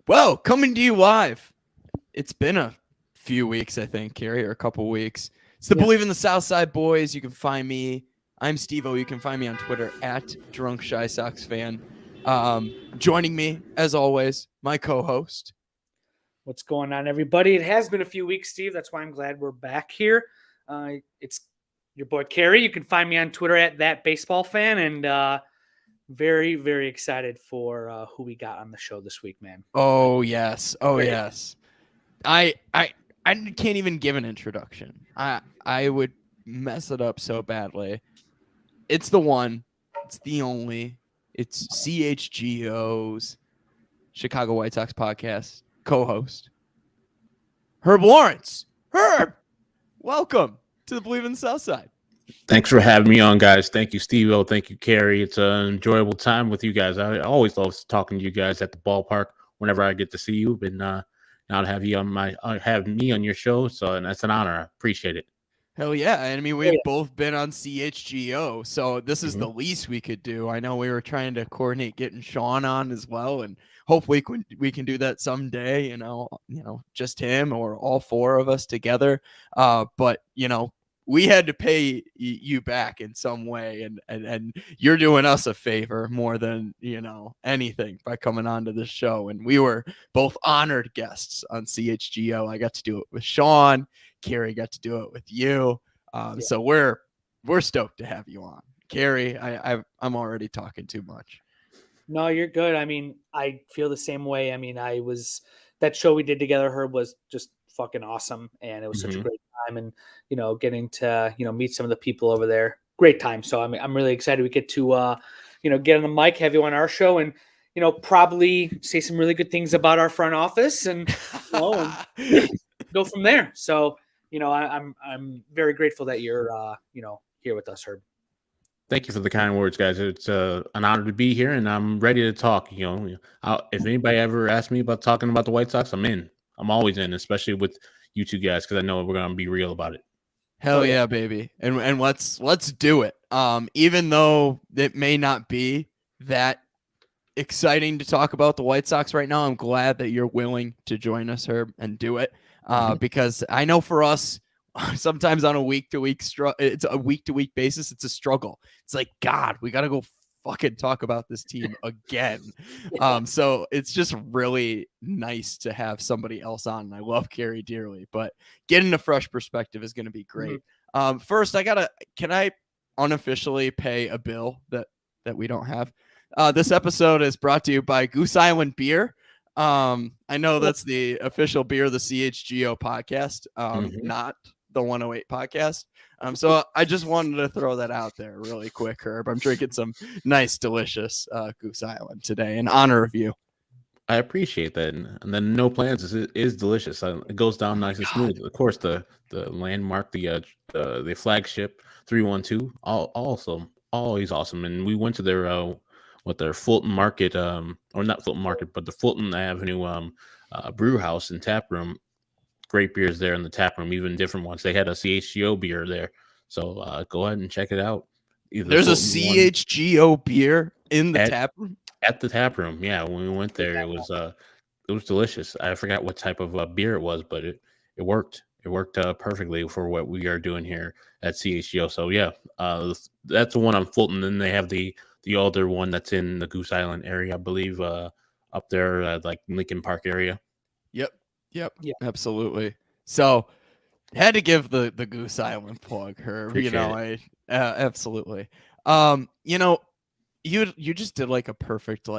Well, coming to you live. It's been a few weeks, I think, Carrie, or a couple weeks. It's the Believe in the Southside Boys. You can find me. I'm Steve-O. You can find me on Twitter at Drunk Shy Sox Fan. Joining me, as always, my co-host. What's going on, everybody? It has been a few weeks, Steve. That's why I'm glad we're back here. It's your boy, Carrie. You can find me on Twitter at That Baseball Fan, and very, very excited for who we got on the show this week, man. Oh, yes. Yes. I can't even give an introduction. I would mess it up so badly. It's the one. It's the only. It's CHGO's Chicago White Sox podcast co-host, Herb Lawrence. Herb, welcome to the Believe in the Southside. Thanks for having me on, guys. Thank you, Steve-O. Thank you, Carrie. It's an enjoyable time with you guys. I always love talking to you guys at the ballpark whenever I get to see you. But now to have you on have me on your show, and that's an honor. I appreciate it. Hell yeah. I mean, we've both been on CHGO, so this is the least we could do. I know we were trying to coordinate getting Sean on as well, and hopefully we can do that someday, just him or all four of us together. But, we had to pay you back in some way, and you're doing us a favor more than, anything by coming on to this show. And we were both honored guests on CHGO. I got to do it with Sean. Carrie got to do it with you. So we're stoked to have you on. Carrie, I'm already talking too much. No, you're good. I mean, I feel the same way. I mean, that show we did together, Herb, was just fucking awesome, and it was such a great time, and getting to meet some of the people over there, great time. So I'm really excited we get to get on the mic, have you on our show, and probably say some really good things about our front office, and and go from there. So I'm very grateful that you're here with us, Herb. Thank you for the kind words, guys. It's an honor to be here, and I'm ready to talk. If anybody ever asks me about talking about the White Sox, I'm in. I'm always in, especially with you two guys, because I know we're gonna be real about it. Hell yeah, baby, and let's do it. Even though it may not be that exciting to talk about the White Sox right now, I'm glad that you're willing to join us, Herb, and do it. Because I know for us, sometimes on a week-to-week it's a week-to-week basis. It's a struggle. It's like, God, we got to go fucking talk about this team again. So it's just really nice to have somebody else on. And I love Carrie dearly, but getting a fresh perspective is going to be great. First, can I unofficially pay a bill that we don't have? This episode is brought to you by Goose Island Beer. I know that's the official beer of the CHGO podcast, not the 108 podcast. So I just wanted to throw that out there really quick, Herb. I'm drinking some nice, delicious Goose Island today in honor of you. I appreciate that. And then No Plans is delicious. It goes down nice and smooth. Of course, the landmark, the flagship 312, also always awesome. And we went to their Fulton Market, or not Fulton Market, but the Fulton Avenue brew house and tap room. Great beers there in the tap room, even different ones. They had a CHGO beer there, so go ahead and check it out. There's a CHGO beer in the tap room. At the tap room, yeah. When we went there, it was delicious. I forgot what type of beer it was, but it worked. It worked perfectly for what we are doing here at CHGO. So yeah, that's the one on Fulton. Then they have the older one that's in the Goose Island area, I believe, up there, like Lincoln Park area. Yep, absolutely. So had to give the Goose Island plug, Herb. Appreciate it. Absolutely. You just did like a perfect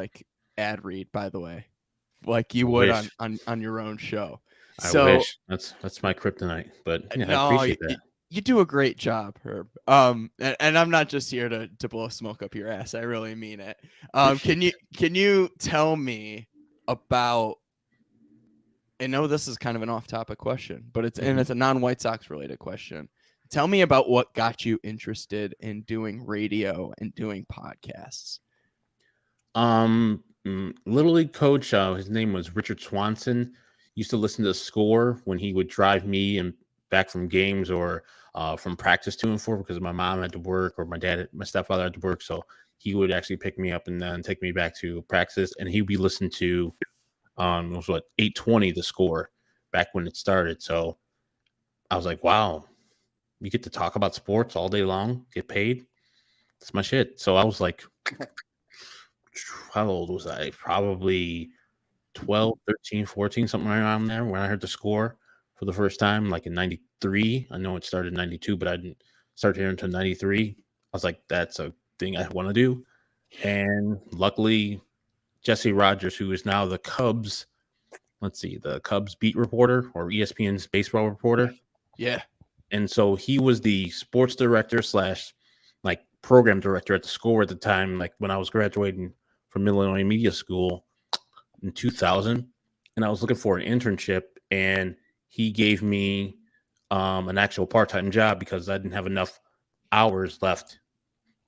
ad read, by the way, like you would on your own show. I wish. That's my kryptonite, but I appreciate that. You do a great job, Herb. And I'm not just here to blow smoke up your ass. I really mean it. Can you tell me about? I know this is kind of an off-topic question, but it's a non-White Sox related question. Tell me about what got you interested in doing radio and doing podcasts. Little League coach, his name was Richard Swanson. Used to listen to Score when he would drive me and back from games or from practice to and for, because my mom had to work or my stepfather had to work. So he would actually pick me up and then take me back to practice, and he'd be listening to It was 820 the score back when it started. So I was like, wow, you get to talk about sports all day long, get paid. That's my shit. So I was like, how old was I? Probably 12, 13, 14, something around there when I heard the score for the first time, like in 93. I know it started in 92, but I didn't start hearing until 93. I was like, that's a thing I want to do. And luckily, Jesse Rogers, who is now the Cubs, the Cubs beat reporter or ESPN's baseball reporter. Yeah. And so he was the sports director / like program director at the Score at the time, like when I was graduating from Illinois Media School in 2000. And I was looking for an internship, and he gave me an actual part-time job because I didn't have enough hours left.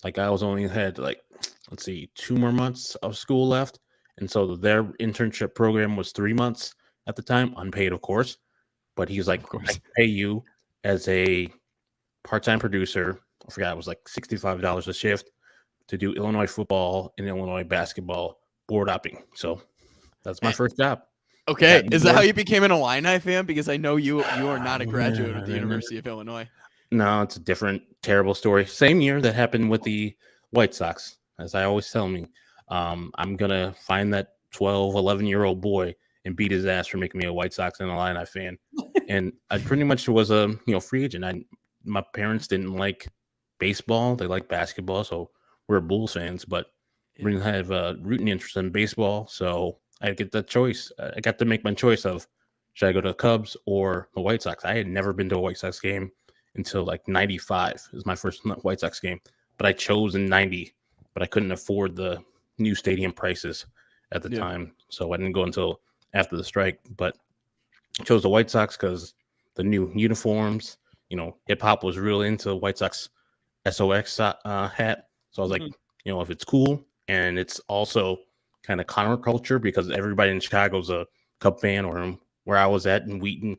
Like I was only had 2 more months of school left. And so their internship program was 3 months at the time, unpaid, of course. But he was like, I can pay you as a part-time producer. I forgot, it was like $65 a shift to do Illinois football and Illinois basketball board hopping. So that's my first job. Okay. Is that how you became an Illini fan? Because I know you are not a graduate of the University of Illinois. No, it's a different, terrible story. Same year that happened with the White Sox, as I always tell me. I'm going to find that 12, 11-year-old boy and beat his ass for making me a White Sox and Illini fan. And I pretty much was a free agent. My parents didn't like baseball. They liked basketball, so we're Bulls fans. But we didn't have a rooting interest in baseball, so I get that choice. I got to make my choice of should I go to the Cubs or the White Sox. I had never been to a White Sox game until like 95. It was my first White Sox game. But I chose in 90, but I couldn't afford the new stadium prices at the time. So I didn't go until after the strike. But I chose the White Sox because the new uniforms, hip hop was real into White Sox SOX hat. So I was like, if it's cool and it's also kind of counterculture because everybody in Chicago is a Cub fan, or where I was at in Wheaton,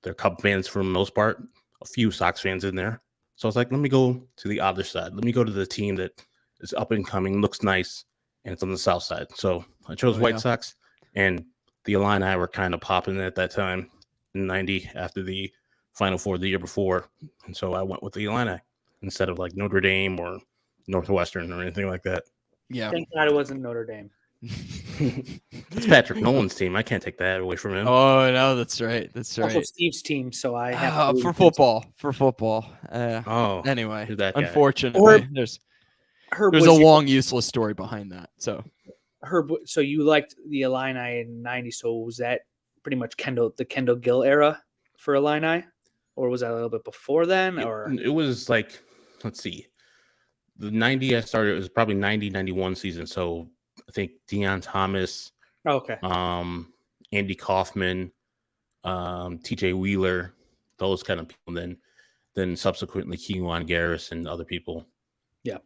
they're Cub fans for the most part, a few Sox fans in there. So I was like, let me go to the other side. Let me go to the team that is up and coming, looks nice, and it's on the south side. So I chose White Sox, and the Illini were kind of popping at that time in 90 after the Final Four the year before. And so I went with the Illini instead of like Notre Dame or Northwestern or anything like that. Yeah. Thank God it wasn't Notre Dame. It's Patrick Nolan's team. I can't take that away from him. Oh, no, that's right. That's right. Also Steve's team, so I have for football. Anyway, unfortunately, there's a long, useless story behind that. So, Herb, so you liked the Illini in 90, so was that pretty much the Kendall Gill era for Illini? Or was that a little bit before then? Or it was like, let's see. The 90 I started, it was probably 90, 91 season. So I think Deion Thomas, Andy Kaufman, TJ Wheeler, those kind of people. Then subsequently Keelan Garris and other people. Yeah.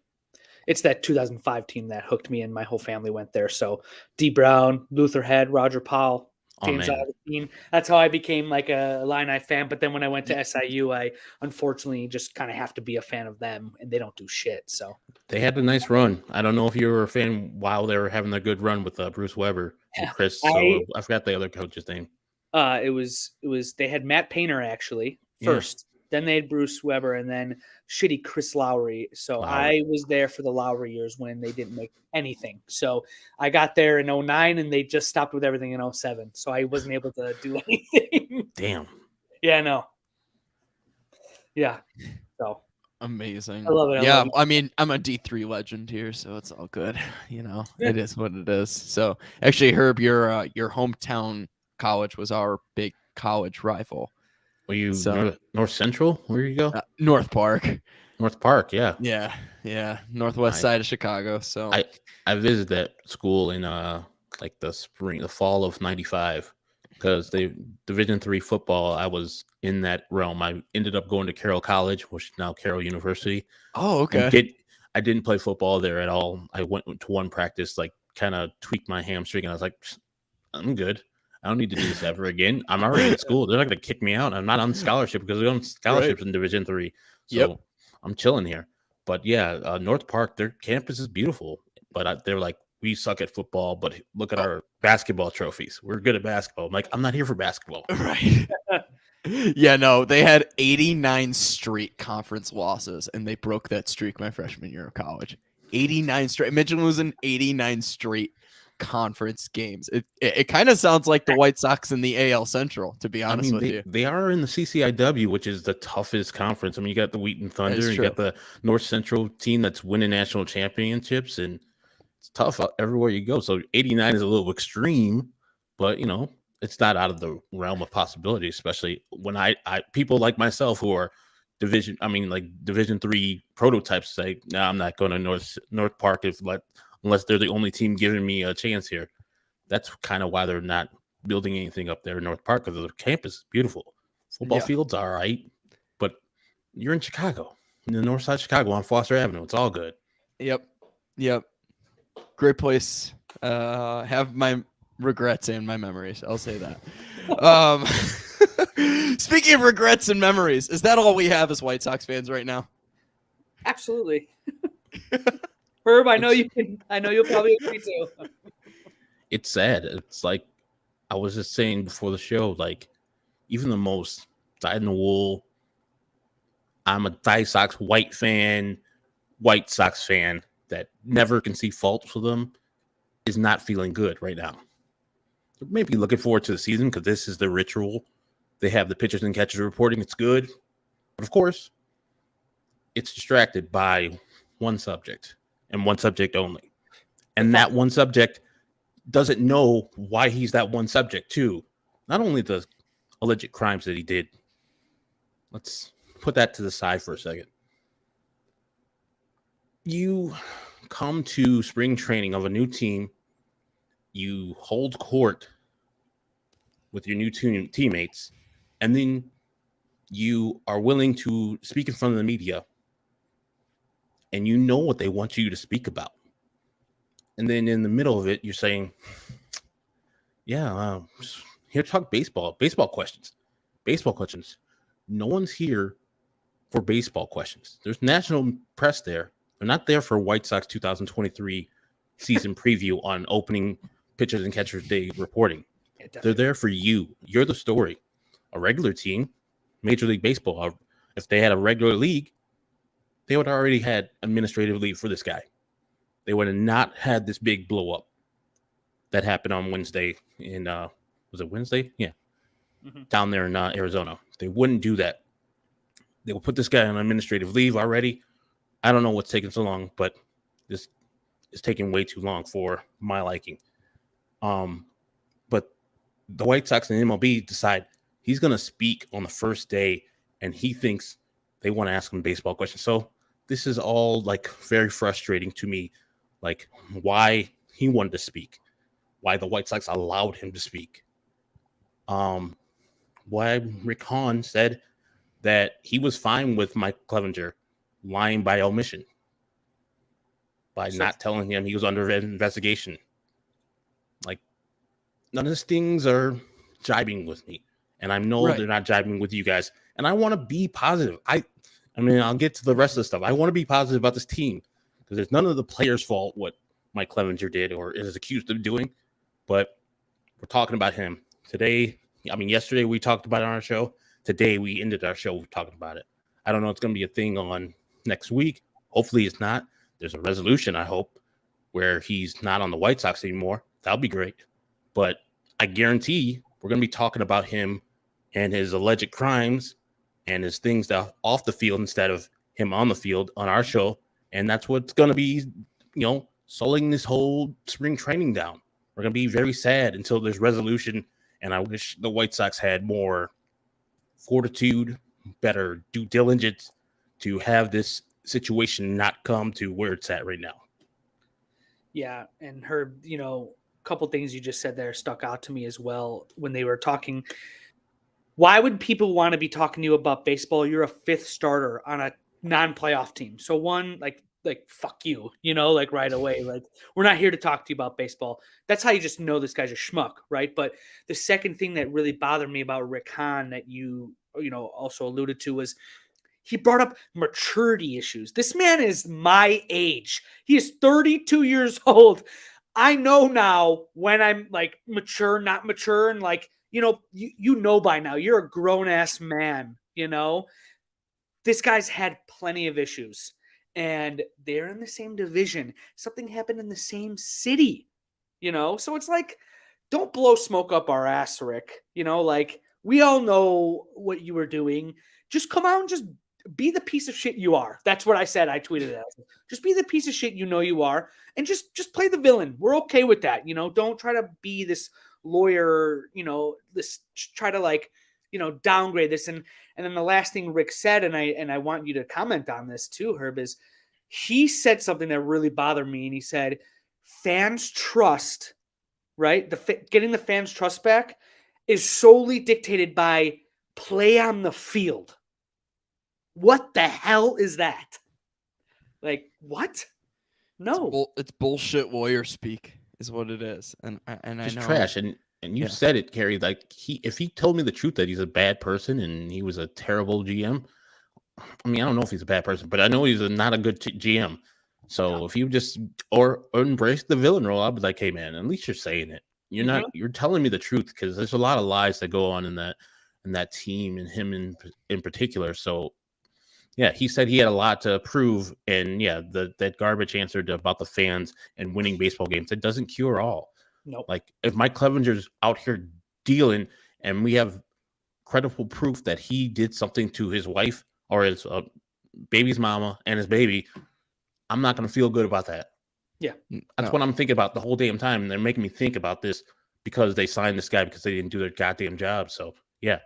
It's that 2005 team that hooked me, and my whole family went there. So D. Brown, Luther Head, Roger Powell, James Augustine. That's how I became like a Illini fan. But then when I went to SIU, I unfortunately just kind of have to be a fan of them, and they don't do shit. So they had a nice run. I don't know if you were a fan while they were having a good run with Bruce Weber and Chris. I forgot the other coach's name. It was they had Matt Painter actually first. Then they had Bruce Weber, and then shitty Chris Lowry. So I was there for the Lowry years when they didn't make anything. So I got there in 09, and they just stopped with everything in 07. So I wasn't able to do anything. Damn. Yeah, no. Yeah. So amazing. I love it. Yeah, I mean, I'm a D3 legend here, so it's all good. It is what it is. So actually, Herb, your hometown college was our big college rival. Were you North Central? Where you go? North Park. North Park, yeah. Yeah. Northwest side of Chicago. So I visited that school in like the fall of 95 because they Division III football. I was in that realm. I ended up going to Carroll College, which is now Carroll University. Oh, okay. I didn't play football there at all. I went to one practice, like kind of tweaked my hamstring, and I was like, I'm good. I don't need to do this ever again. I'm already in school. They're not going to kick me out. I'm not on scholarship because we don't have scholarships in Division III. So I'm chilling here. But yeah, North Park, their campus is beautiful. But they're like, we suck at football, but look at our basketball trophies. We're good at basketball. I'm like, I'm not here for basketball. Right. Yeah, no, they had 89 straight conference losses, and they broke that streak my freshman year of college. 89 straight. Imagine losing 89 straight conference games. It kind of sounds like the White Sox in the AL Central, to be honest with you. They are in the CCIW, which is the toughest conference. I mean, you got the Wheaton Thunder, you got the North Central team that's winning national championships, and it's tough everywhere you go. So 89 is a little extreme, but it's not out of the realm of possibility, especially when I people like myself who are Division 3 prototypes say, no, I'm not going to North Park unless they're the only team giving me a chance here. That's kind of why they're not building anything up there in North Park, because the campus is beautiful. Football fields are all right, but you're in Chicago, in the north side of Chicago on Foster Avenue. It's all good. Yep. Great place. Have my regrets and my memories. I'll say that. Speaking of regrets and memories, is that all we have as White Sox fans right now? Absolutely. Herb, I know you'll probably agree too. It's sad. It's like I was just saying before the show, like even the most dyed-in-the-wool, I'm a White Sox fan that never can see faults with them, is not feeling good right now. Maybe looking forward to the season because this is the ritual. They have the pitchers and catchers reporting. It's good. But of course, it's distracted by one subject and one subject only. And that one subject doesn't know why he's that one subject too. Not only the alleged crimes that he did. Let's put that to the side for a second. You come to spring training of a new team. You hold court with your new teammates, and then you are willing to speak in front of the media, and you know what they want you to speak about. And then in the middle of it, you're saying, here to talk baseball questions. No one's here for baseball questions. There's national press there. They're not there for White Sox 2023 season preview on opening pitchers and catchers day reporting. They're there for you. You're the story. A regular team, Major League Baseball, if they had a regular league, they would have already had administrative leave for this guy. They would have not had this big blow up that happened on Wednesday in was it Wednesday? Yeah. Mm-hmm. Down there in Arizona. They wouldn't do that. They will put this guy on administrative leave already. I don't know what's taking so long, but this is taking way too long for my liking. But the White Sox and MLB decide he's going to speak on the first day, and he thinks they want to ask him baseball questions. So this is all like very frustrating to me, like why he wanted to speak, why the White Sox allowed him to speak. Why Rick Hahn said that he was fine with Mike Clevenger lying by omission, by not telling him he was under investigation. Like, none of these things are jibing with me, and I know they're not jibing with you guys. And I want to be positive. I mean, I'll get to the rest of the stuff. I want to be positive about this team because it's none of the players' fault what Mike Clevenger did or is accused of doing, but we're talking about him today. I mean, yesterday we talked about it on our show. Today we ended our show talking about it. I don't know. It's going to be a thing on next week. Hopefully it's not. There's a resolution, I hope, where he's not on the White Sox anymore. That'll be great. But I guarantee we're going to be talking about him and his alleged crimes and his things that off the field instead of him on the field on our show. And that's what's going to be, slowing this whole spring training down. We're going to be very sad until there's resolution. And I wish the White Sox had more fortitude, better due diligence to have this situation not come to where it's at right now. Yeah. And Herb, a couple things you just said there stuck out to me as well when they were talking. Why would people want to be talking to you about baseball? You're a fifth starter on a non-playoff team. So one, like fuck you, right away. Like, we're not here to talk to you about baseball. That's how you just know this guy's a schmuck, right? But the second thing that really bothered me about Rick Hahn that you also alluded to was he brought up maturity issues. This man is my age. He is 32 years old. I know now when I'm like mature, not mature, and like, you know by now, you're a grown ass man, This guy's had plenty of issues, and they're in the same division. Something happened in the same city, So it's like, don't blow smoke up our ass, Rick. Like, we all know what you were doing. Just come out and just be the piece of shit you are. That's what I said. I tweeted it. Just be the piece of shit you are, and just play the villain. We're okay with that. Don't try to be this lawyer. This try to like, downgrade this. And then the last thing Rick said, and I want you to comment on this too, Herb, is he said something that really bothered me, and he said, "Fans trust." Right? Getting the fans' trust back is solely dictated by play on the field. What the hell is that? Like, what? No. It's bullshit lawyer speak is what it is. And I know trash. And you said it, Kerry, like if he told me the truth that he's a bad person and he was a terrible GM, I mean, I don't know if he's a bad person, but I know he's not a good GM. So if you just or embrace the villain role, I'll be like, hey man, at least you're saying it. You're telling me the truth, because there's a lot of lies that go on in that team and him in particular. So yeah, he said he had a lot to prove, and yeah, that garbage answer about the fans and winning baseball games, it doesn't cure all. Nope. Like if Mike Clevenger's out here dealing, and we have credible proof that he did something to his wife or his baby's mama and his baby, I'm not going to feel good about that. Yeah. That's what I'm thinking about the whole damn time. And they're making me think about this because they signed this guy because they didn't do their goddamn job. So yeah,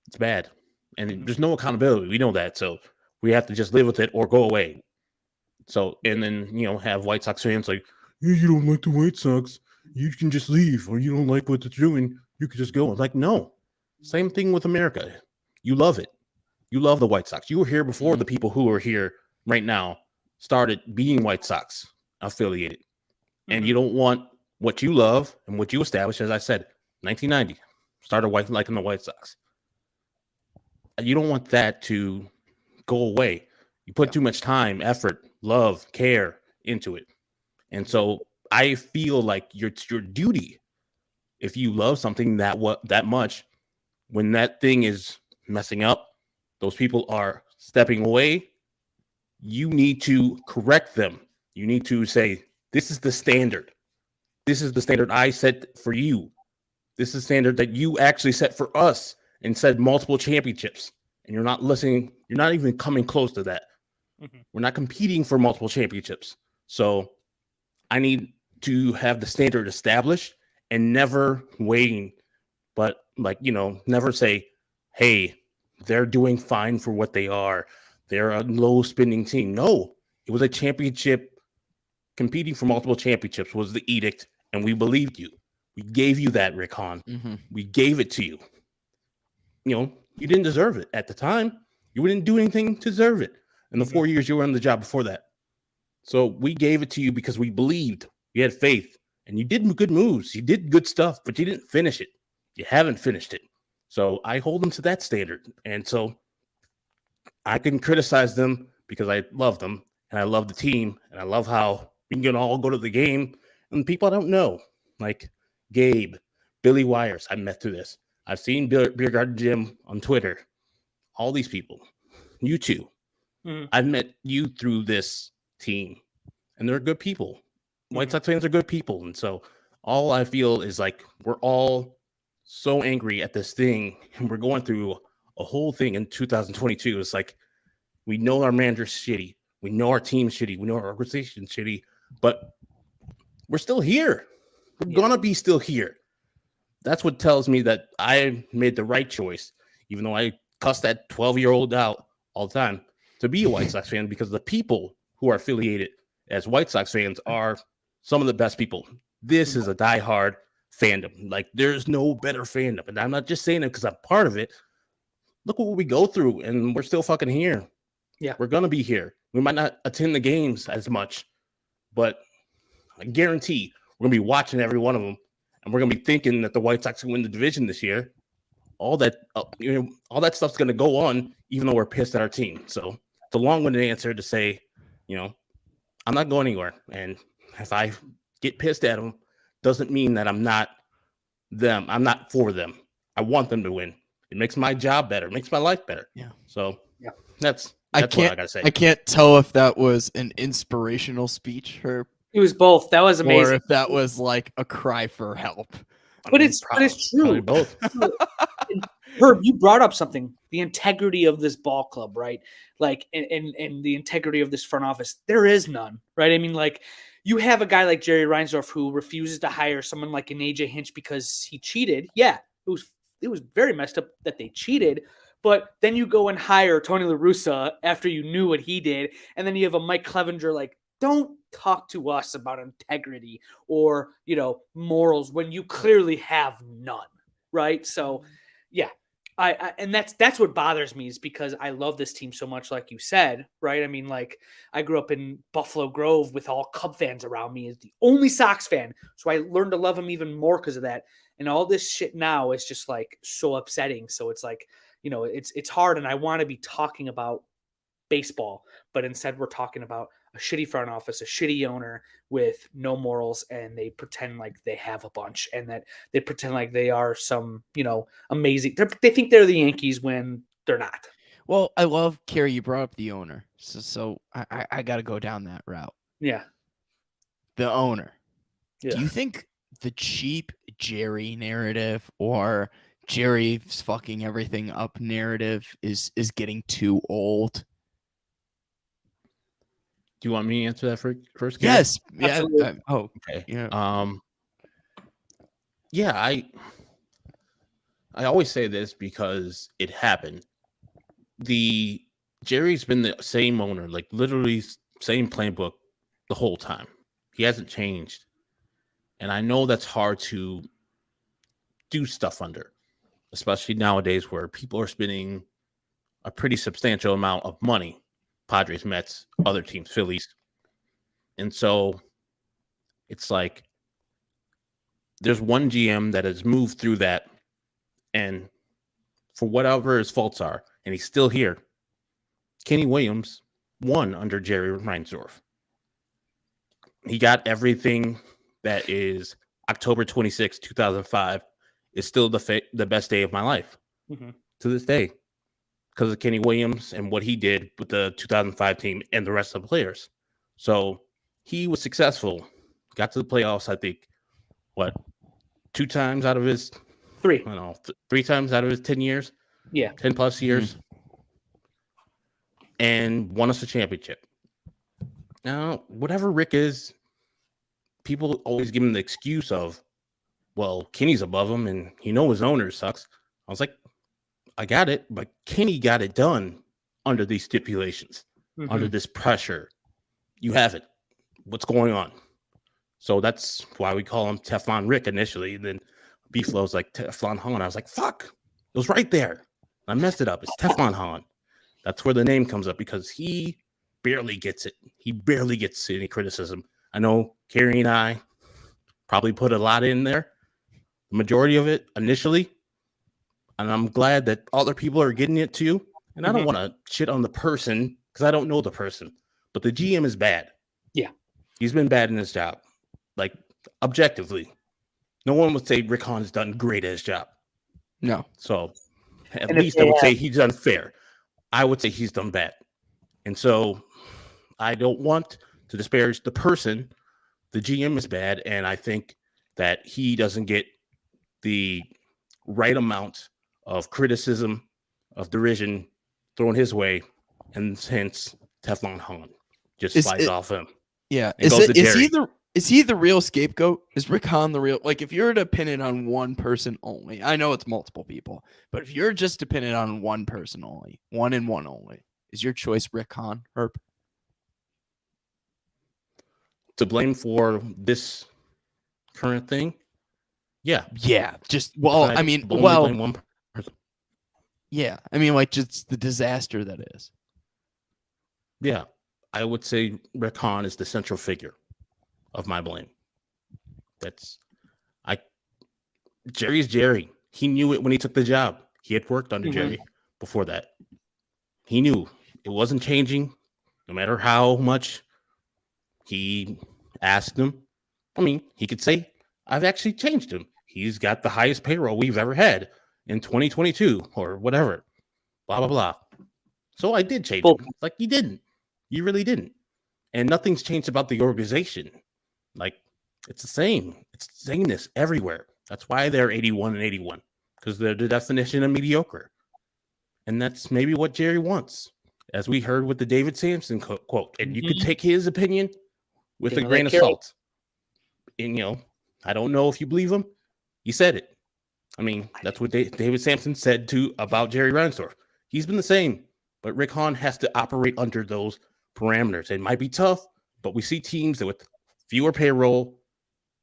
it's bad. And there's no accountability. We know that. So we have to just live with it or go away. So, and then, have White Sox fans like, hey, you don't like the White Sox, you can just leave, or you don't like what they're doing, you could just go. Like, no. Same thing with America. You love it. You love the White Sox. You were here before the people who are here right now started being White Sox affiliated. And you don't want what you love and what you established, as I said, 1990, started liking the White Sox. You don't want that to go away. You put too much time, effort, love, care into it. And so I feel like it's your duty, if you love something that much, when that thing is messing up, those people are stepping away, you need to correct them. You need to say, this is the standard. This is the standard I set for you. This is the standard that you actually set for us and said multiple championships. And you're not listening. You're not even coming close to that. We're not competing for multiple championships. So I need to have the standard established and never waiting, but never say, hey, they're doing fine for what they are. They're a low spending team. No, it was a championship. Competing for multiple championships was the edict, and we believed you. We gave you that, Rick Hahn. We gave it to you. You didn't deserve it at the time. You didn't do anything to deserve it in the 4 years you were on the job before that. So we gave it to you because we believed. We had faith, and you did good moves. You did good stuff, but you didn't finish it. You haven't finished it. So I hold them to that standard. And so I can criticize them because I love them, and I love the team, and I love how we can all go to the game. And people I don't know, like Gabe, Billy Wires, I met through this. I've seen Beer Garden Jim on Twitter. All these people. You too. I've met you through this team, and they're good people. White Sox fans are good people. And so all I feel is like we're all so angry at this thing, and we're going through a whole thing in 2022. It's like we know our manager's shitty. We know our team's shitty. We know our organization's shitty, but we're still here. We're going to be still here. That's what tells me that I made the right choice, even though I cuss that 12-year-old out all the time, to be a White Sox fan, because the people who are affiliated as White Sox fans are some of the best people. This is a diehard fandom. Like, there's no better fandom. And I'm not just saying it because I'm part of it. Look what we go through, and we're still fucking here. Yeah. We're going to be here. We might not attend the games as much, but I guarantee we're going to be watching every one of them, and we're going to be thinking that the White Sox can win the division this year. All that, all that stuff's going to go on, even though we're pissed at our team. So it's a long-winded answer to say, I'm not going anywhere. And if I get pissed at them doesn't mean that I'm not them. I'm not for them. I want them to win. It makes my job better. It makes my life better. Yeah. So Yeah. that's I what can't I gotta say. I can't tell if that was an inspirational speech, Herb, It was both. That was or amazing. if that was like a cry for help. But it's probably true. both. Herb, you brought up something, the integrity of this ball club, right? Like, and the integrity of this front office. There is none, right? I mean, like, you have a guy like Jerry Reinsdorf who refuses to hire someone like an AJ Hinch because he cheated. Yeah, it was very messed up that they cheated. But then you go and hire Tony La Russa after you knew what he did, and then you have a Mike Clevenger. Like, don't talk to us about integrity or morals when you clearly have none, right? So, yeah. I and that's what bothers me, is because I love this team so much, like you said, right? I mean, like, I grew up in Buffalo Grove with all Cub fans around me, as the only Sox fan, so I learned to love them even more because of that. And all this shit now is just like so upsetting. So it's like, it's hard, and I want to be talking about baseball, but instead we're talking about a shitty front office, a shitty owner with no morals, and they pretend like they have a bunch, and that they pretend like they are some, amazing. They think they're the Yankees when they're not. Well, I love, Kerry, you brought up the owner, so I got to go down that route. Yeah. The owner. Yeah. Do you think the cheap Jerry narrative or Jerry's fucking everything up narrative is getting too old? Do you want me to answer that first? Gary? Yes. Absolutely. Yeah. Okay. Yeah. Yeah, I always say this because it happened. Jerry's been the same owner, like literally same playbook the whole time. He hasn't changed. And I know that's hard to do stuff under, especially nowadays where people are spending a pretty substantial amount of money. Padres, Mets, other teams, Phillies. And so it's like there's one GM that has moved through that, and for whatever his faults are, and he's still here. Kenny Williams won under Jerry Reinsdorf. He got everything that is October 26, 2005 is still the best day of my life to this day because of Kenny Williams and what he did with the 2005 team and the rest of the players. So he was successful. Got to the playoffs, I think, three times out of his 10 years? Yeah. 10 plus years. And won us a championship. Now, whatever Rick is, people always give him the excuse of, well, Kenny's above him and his owner sucks. I was like, I got it, but Kenny got it done under these stipulations, under this pressure. You have it. What's going on? So that's why we call him Teflon Rick initially. And then B-Flow's like Teflon Han. I was like, fuck, it was right there. I messed it up. It's Teflon Han. That's where the name comes up because he barely gets it. He barely gets any criticism. I know Kerry and I probably put a lot in there, the majority of it initially. And I'm glad that other people are getting it too. And I don't want to shit on the person because I don't know the person. But the GM is bad. Yeah. He's been bad in his job. Like, objectively. No one would say Rick Hahn's done great at his job. No. So, at least I would say he's done fair. I would say he's done bad. And so, I don't want to disparage the person. The GM is bad, and I think that he doesn't get the right amount of criticism, of derision thrown his way, and hence Teflon Han just slides off him. Yeah. Is he the real scapegoat? Is Rick Hahn the real? Like, if you're dependent on one person only, I know it's multiple people, but if you're just dependent on one person only, one and one only, is your choice Rick Hahn, Herb? To blame for this current thing? Yeah. Yeah. Just, blame one person. Yeah. I mean, like, just the disaster that is. Yeah. I would say Rick Hahn is the central figure of my blame. Jerry's Jerry. He knew it when he took the job. He had worked under Jerry before that. He knew it wasn't changing, no matter how much he asked him. I mean, he could say, I've actually changed him. He's got the highest payroll we've ever had in 2022 or whatever, blah, blah, blah. So I did change him. Like, you didn't. You really didn't. And nothing's changed about the organization. Like, it's the same. It's the sameness everywhere. That's why they're 81 and 81, because they're the definition of mediocre. And that's maybe what Jerry wants, as we heard with the David Sampson quote. And you could take his opinion with a grain of salt. And, you know, I don't know if you believe him. He said it. I mean, that's what David Sampson said about Jerry Reinsdorf. He's been the same, but Rick Hahn has to operate under those parameters. It might be tough, but we see teams that with fewer payroll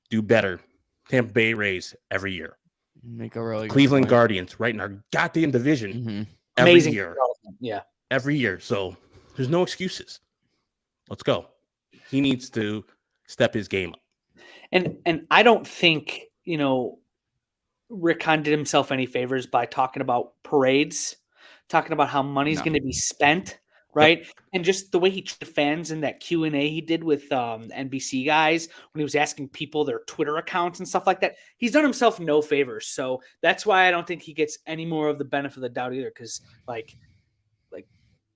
do better. Tampa Bay Rays every year. Make a really Cleveland Guardians right in our goddamn division every Amazing year. Yeah. Every year. So there's no excuses. Let's go. He needs to step his game up. And I don't think, you know, Rick Hahn did himself any favors by talking about parades, talking about how money's going to be spent, right? Yep. And just the way he treated fans in that Q&A he did with NBC guys when he was asking people their Twitter accounts and stuff like that. He's done himself no favors. So that's why I don't think he gets any more of the benefit of the doubt either, because like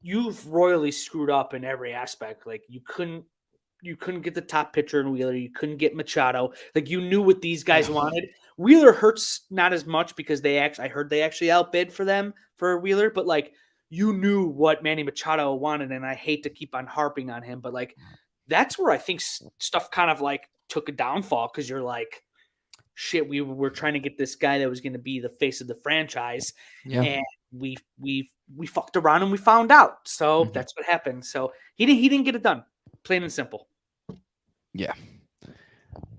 you've royally screwed up in every aspect. Like you couldn't get the top pitcher in Wheeler. You couldn't get Machado. Like you knew what these guys wanted. Wheeler hurts not as much because I heard they actually outbid for them for Wheeler, but like you knew what Manny Machado wanted, and I hate to keep on harping on him, but like that's where I think stuff kind of like took a downfall, because you're like, shit, we were trying to get this guy that was going to be the face of the franchise, and we fucked around and we found out. So that's what happened. So he didn't get it done. Plain and simple. Yeah.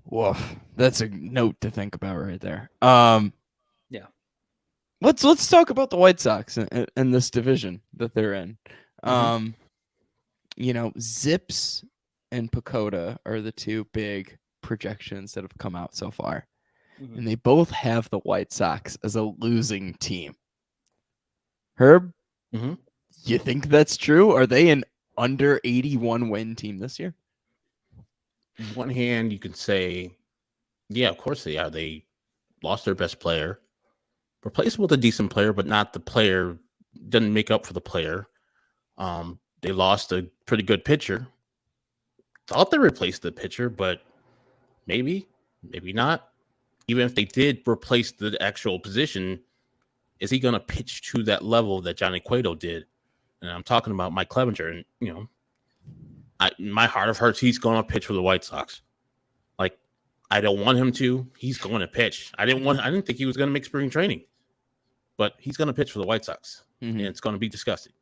Woof. That's a note to think about right there. Yeah. Let's talk about the White Sox and this division that they're in. You know, Zips and Pacoda are the two big projections that have come out so far. And they both have the White Sox as a losing team. Herb, you think that's true? Are they an under 81 win team this year? On one hand, you could say, yeah, of course they are. They lost their best player, replaced with a decent player, but not the player, didn't make up for the player. They lost a pretty good pitcher. Thought they replaced the pitcher, but maybe not. Even if they did replace the actual position, is he going to pitch to that level that Johnny Cueto did? And I'm talking about Mike Clevenger. And, you know, my heart of hearts, he's going to pitch for the White Sox. Like, I don't want him to. He's going to pitch. I didn't think he was going to make spring training. But he's going to pitch for the White Sox. And it's going to be disgusting.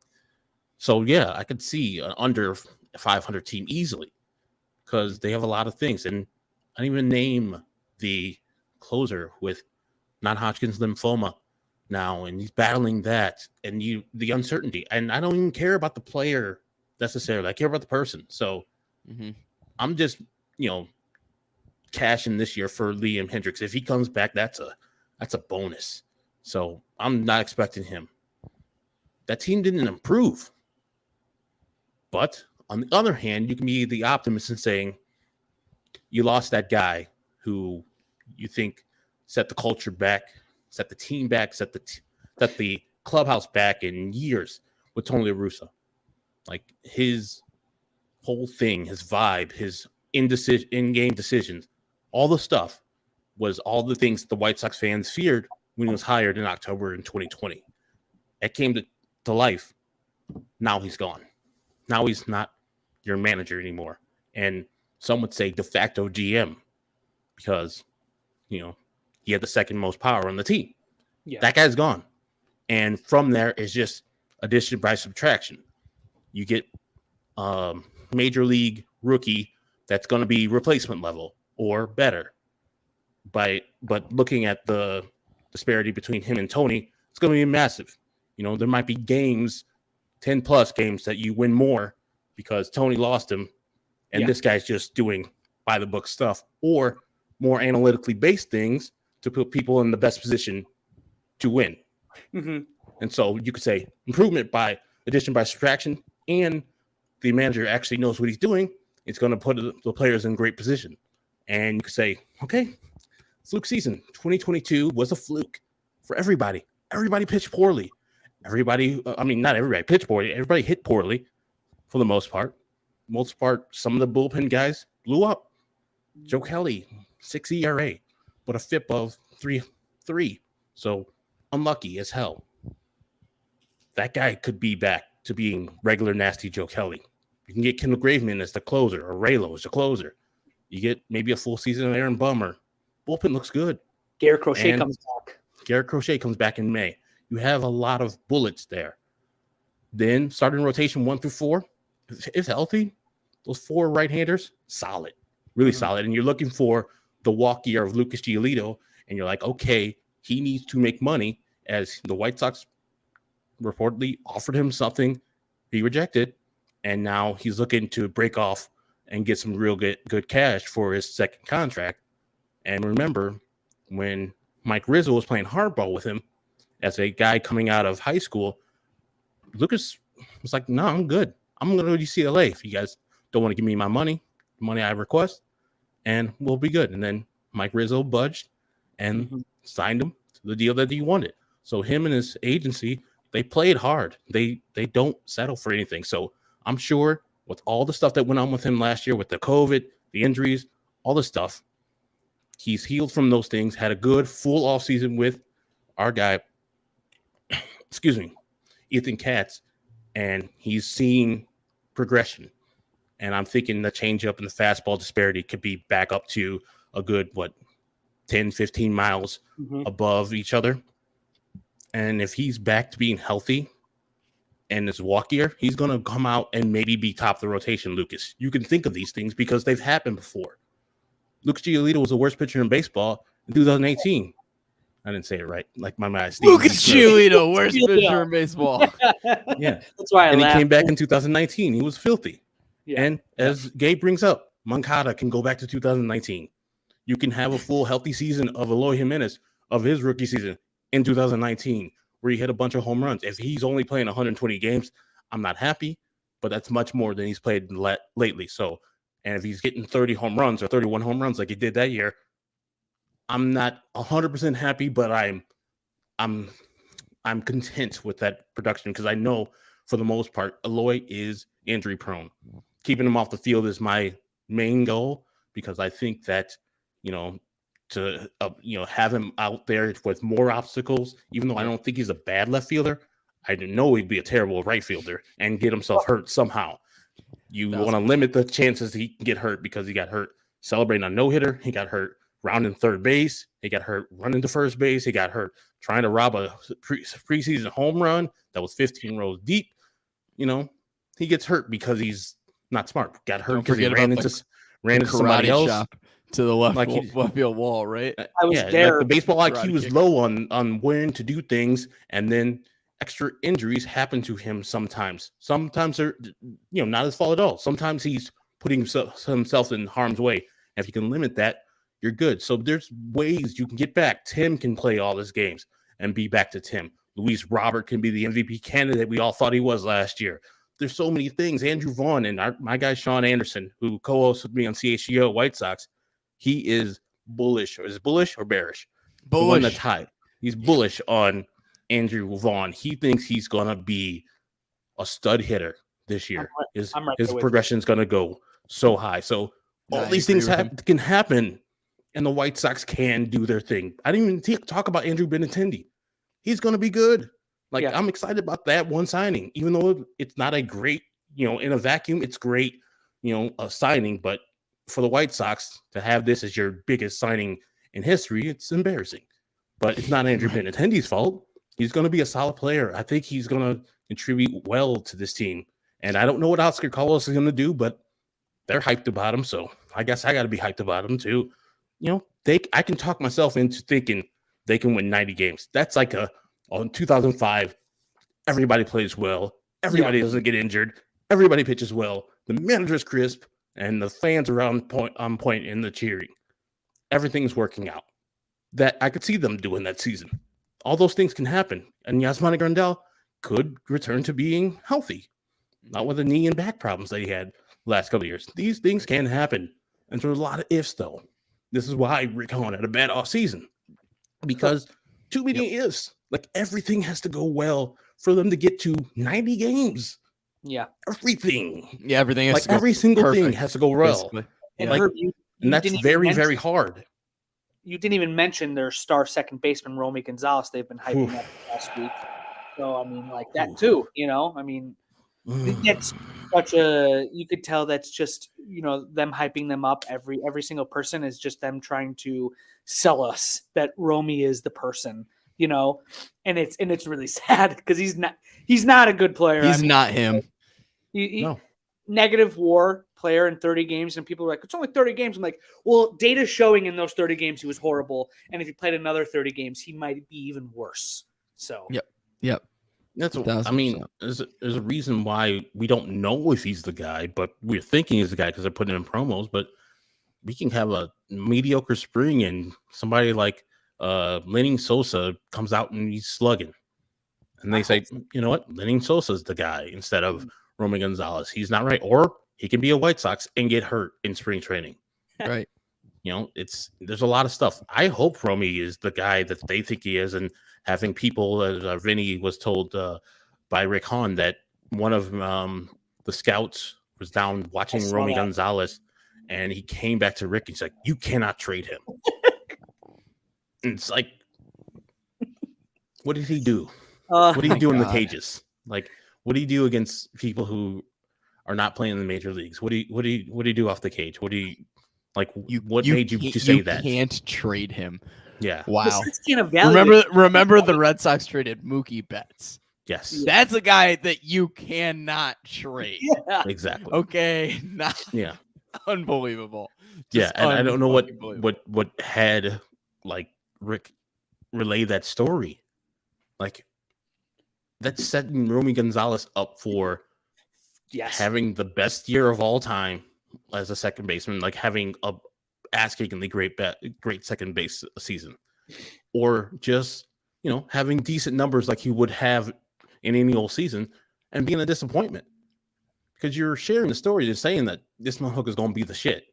So, yeah, I could see an under 500 team easily, because they have a lot of things. And I didn't even name the closer with non-Hodgkin's lymphoma now, and he's battling that, and the uncertainty. And I don't even care about the player necessarily. I care about the person. So I'm just, you know, cashing this year for Liam Hendricks. If he comes back, that's a bonus. So I'm not expecting him. That team didn't improve. But on the other hand, you can be the optimist in saying you lost that guy who you think set the culture back, set the team back, set the clubhouse back in years with Tony La Russa. Like his whole thing, his vibe, his in-game decisions, all the stuff was all the things the White Sox fans feared when he was hired in October in 2020. It came to life. Now he's gone. Now he's not your manager anymore. And some would say de facto GM, because, you know, he had the second most power on the team. Yeah. That guy's gone. And from there is just addition by subtraction. You get major league rookie that's going to be replacement level or better. But looking at the disparity between him and Tony, it's going to be massive. You know, there might be games, 10 plus games, that you win more because Tony lost him and this guy's just doing by the book stuff, or more analytically based things to put people in the best position to win. And so you could say improvement by addition by subtraction, and the manager actually knows what he's doing. It's going to put the players in great position. and you could say, okay, fluke season 2022 was a fluke for everybody. Everybody pitched poorly. Everybody, not everybody pitched poorly. Everybody hit poorly for the most part. Some of the bullpen guys blew up. Joe Kelly, 6 ERA, but a FIP of 3.3. So unlucky as hell. That guy could be back to being regular nasty Joe Kelly. You can get Kendall Graveman as the closer or Raylo as the closer. You get maybe a full season of Aaron Bummer. Bullpen looks good. Garrett Crochet comes back. Garrett Crochet comes back in May. You have a lot of bullets there. Then starting rotation 1 through 4, if healthy, those 4 right-handers, solid, really solid. And you're looking for the walk year of Lucas Giolito, and you're like, okay, he needs to make money, as the White Sox reportedly offered him something he rejected, and now he's looking to break off and get some real good cash for his second contract. And remember, when Mike Rizzo was playing hardball with him as a guy coming out of high school, Lucas was like, no, I'm good. I'm going to go to UCLA if you guys don't want to give me my money, the money I request, and we'll be good. And then Mike Rizzo budged and signed him to the deal that he wanted. So him and his agency, they played hard. They don't settle for anything. So I'm sure with all the stuff that went on with him last year, with the COVID, the injuries, all the stuff, he's healed from those things, had a good full offseason with our guy, Ethan Katz, and he's seen progression. And I'm thinking the changeup and the fastball disparity could be back up to a good, 10, 15 miles above each other. And if he's back to being healthy and is walkier, he's going to come out and maybe be top of the rotation, Lucas. You can think of these things because they've happened before. Lucas Giolito was the worst pitcher in baseball in 2018. I didn't say it right. Like my man, Lucas Giolito, worst pitcher in baseball. Yeah. That's why I And laughed. he came back in 2019. He was filthy. Yeah. And as Gabe brings up, Moncada can go back to 2019. You can have a full healthy season of Eloy Jimenez of his rookie season in 2019, where he hit a bunch of home runs. If he's only playing 120 games, I'm not happy, but that's much more than he's played lately. So, and if he's getting 30 home runs or 31 home runs like he did that year, I'm not 100% happy, but I'm content with that production because I know for the most part, Eloy is injury prone. Keeping him off the field is my main goal because I think that, to have him out there with more obstacles, even though I don't think he's a bad left fielder, I know he'd be a terrible right fielder and get himself hurt somehow. You want to limit the chances he can get hurt because he got hurt celebrating a no-hitter. He got hurt rounding third base. He got hurt running to first base. He got hurt trying to rob a preseason home run that was 15 rows deep. He gets hurt because he's not smart. Got hurt because he ran into somebody else. Shop to the left, Like left field wall, right? I was there. Like the baseball IQ Karate is kick. low on when to do things, and then extra injuries happen to him sometimes. Sometimes they're not his fault at all. Sometimes he's putting himself in harm's way. And if you can limit that, you're good. So there's ways you can get back. Tim can play all his games and be back to Tim. Luis Robert can be the MVP candidate we all thought he was last year. There's so many things. Andrew Vaughn and my guy Sean Anderson, who co-hosts with me on CHGO White Sox, he is bullish. Is it bullish or bearish? Bullish. The one that's high. He's bullish on Andrew Vaughn. He thinks he's gonna be a stud hitter this year. His progression is gonna go so high. So all these things can happen, and the White Sox can do their thing. I didn't even talk about Andrew Benintendi. He's gonna be good. I'm excited about that one signing, even though it's not a great, in a vacuum, it's great, a signing. But for the White Sox to have this as your biggest signing in history, it's embarrassing. But it's not Andrew Benintendi's fault. He's going to be a solid player. I think he's going to contribute well to this team. And I don't know what Oscar Carlos is going to do, but they're hyped about him. So I guess I got to be hyped about him too. I can talk myself into thinking they can win 90 games. That's like on 2005, everybody plays well. Everybody doesn't get injured. Everybody pitches well. The manager's crisp, and the fans are on point in the cheering. Everything's working out. That I could see them doing that season. All those things can happen, and Yasmani Grandal could return to being healthy, not with the knee and back problems that he had last couple of years. These things can happen, and there's a lot of ifs though. This is why Rick Hahn had a bad off season, because too many ifs. Like everything has to go well for them to get to 90 games. Yeah, everything. Yeah, everything has Like to go every single perfect, thing has to go well. basically. and Yeah. Herb, you And that's didn't even very, mention- very hard. You didn't even mention their star second baseman, Romy Gonzalez. They've been hyping up last week. So, I mean, like that too, you know? I mean, that's such a, you could tell that's just, you know, them hyping them up. Every single person is just them trying to sell us that Romy is the person, you know? And it's really sad because he's not a good player. He's not him. No. Negative WAR player in 30 games, and people are like, it's only 30 games. I'm like, well, data's showing in those 30 games he was horrible, and if he played another 30 games, he might be even worse. So Yep. That's, 1000%. I mean, there's a reason why we don't know if he's the guy, but we're thinking he's the guy because they're putting in promos. But we can have a mediocre spring, and somebody like Lenny Sosa comes out and he's slugging, and they say, you know what, Lenny Sosa's the guy instead of Romy Gonzalez. He's not right, or he can be a White Sox and get hurt in spring training. Right. You know, there's a lot of stuff. I hope Romy is the guy that they think he is, and having people, as Vinny was told by Rick Hahn, that one of the scouts was down watching Romy Gonzalez, and he came back to Rick and he's like, "You cannot trade him." And it's like, what did he do? What do you do in the cages? Like, what do you do against people who are not playing in the major leagues? What do you do off the cage? What made you to say that? You can't trade him. Yeah. Wow. Remember the Red Sox traded Mookie Betts. Yes. That's a guy that you cannot trade. Yeah. Exactly. Okay. Yeah. Unbelievable. Just and I don't know what had like Rick relay that story. Like, that's setting Romy Gonzalez up for having the best year of all time as a second baseman, like having a ass-kickingly great second base season, or just, you know, having decent numbers like he would have in any old season and being a disappointment, because you're sharing the story. You're saying that this motherfucker is going to be the shit,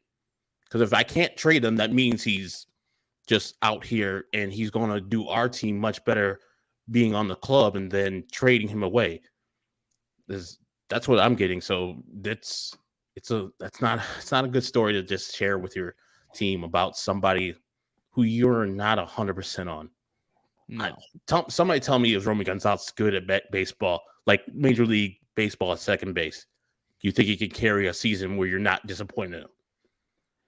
because if I can't trade him, that means he's just out here and he's going to do our team much better being on the club and then trading him away. That's what I'm getting. So that's not a good story to just share with your team about somebody who you're not 100% on. No. Somebody tell me, is Romy Gonzalez good at baseball, like Major League Baseball at second base? Do you think he could carry a season where you're not disappointed him?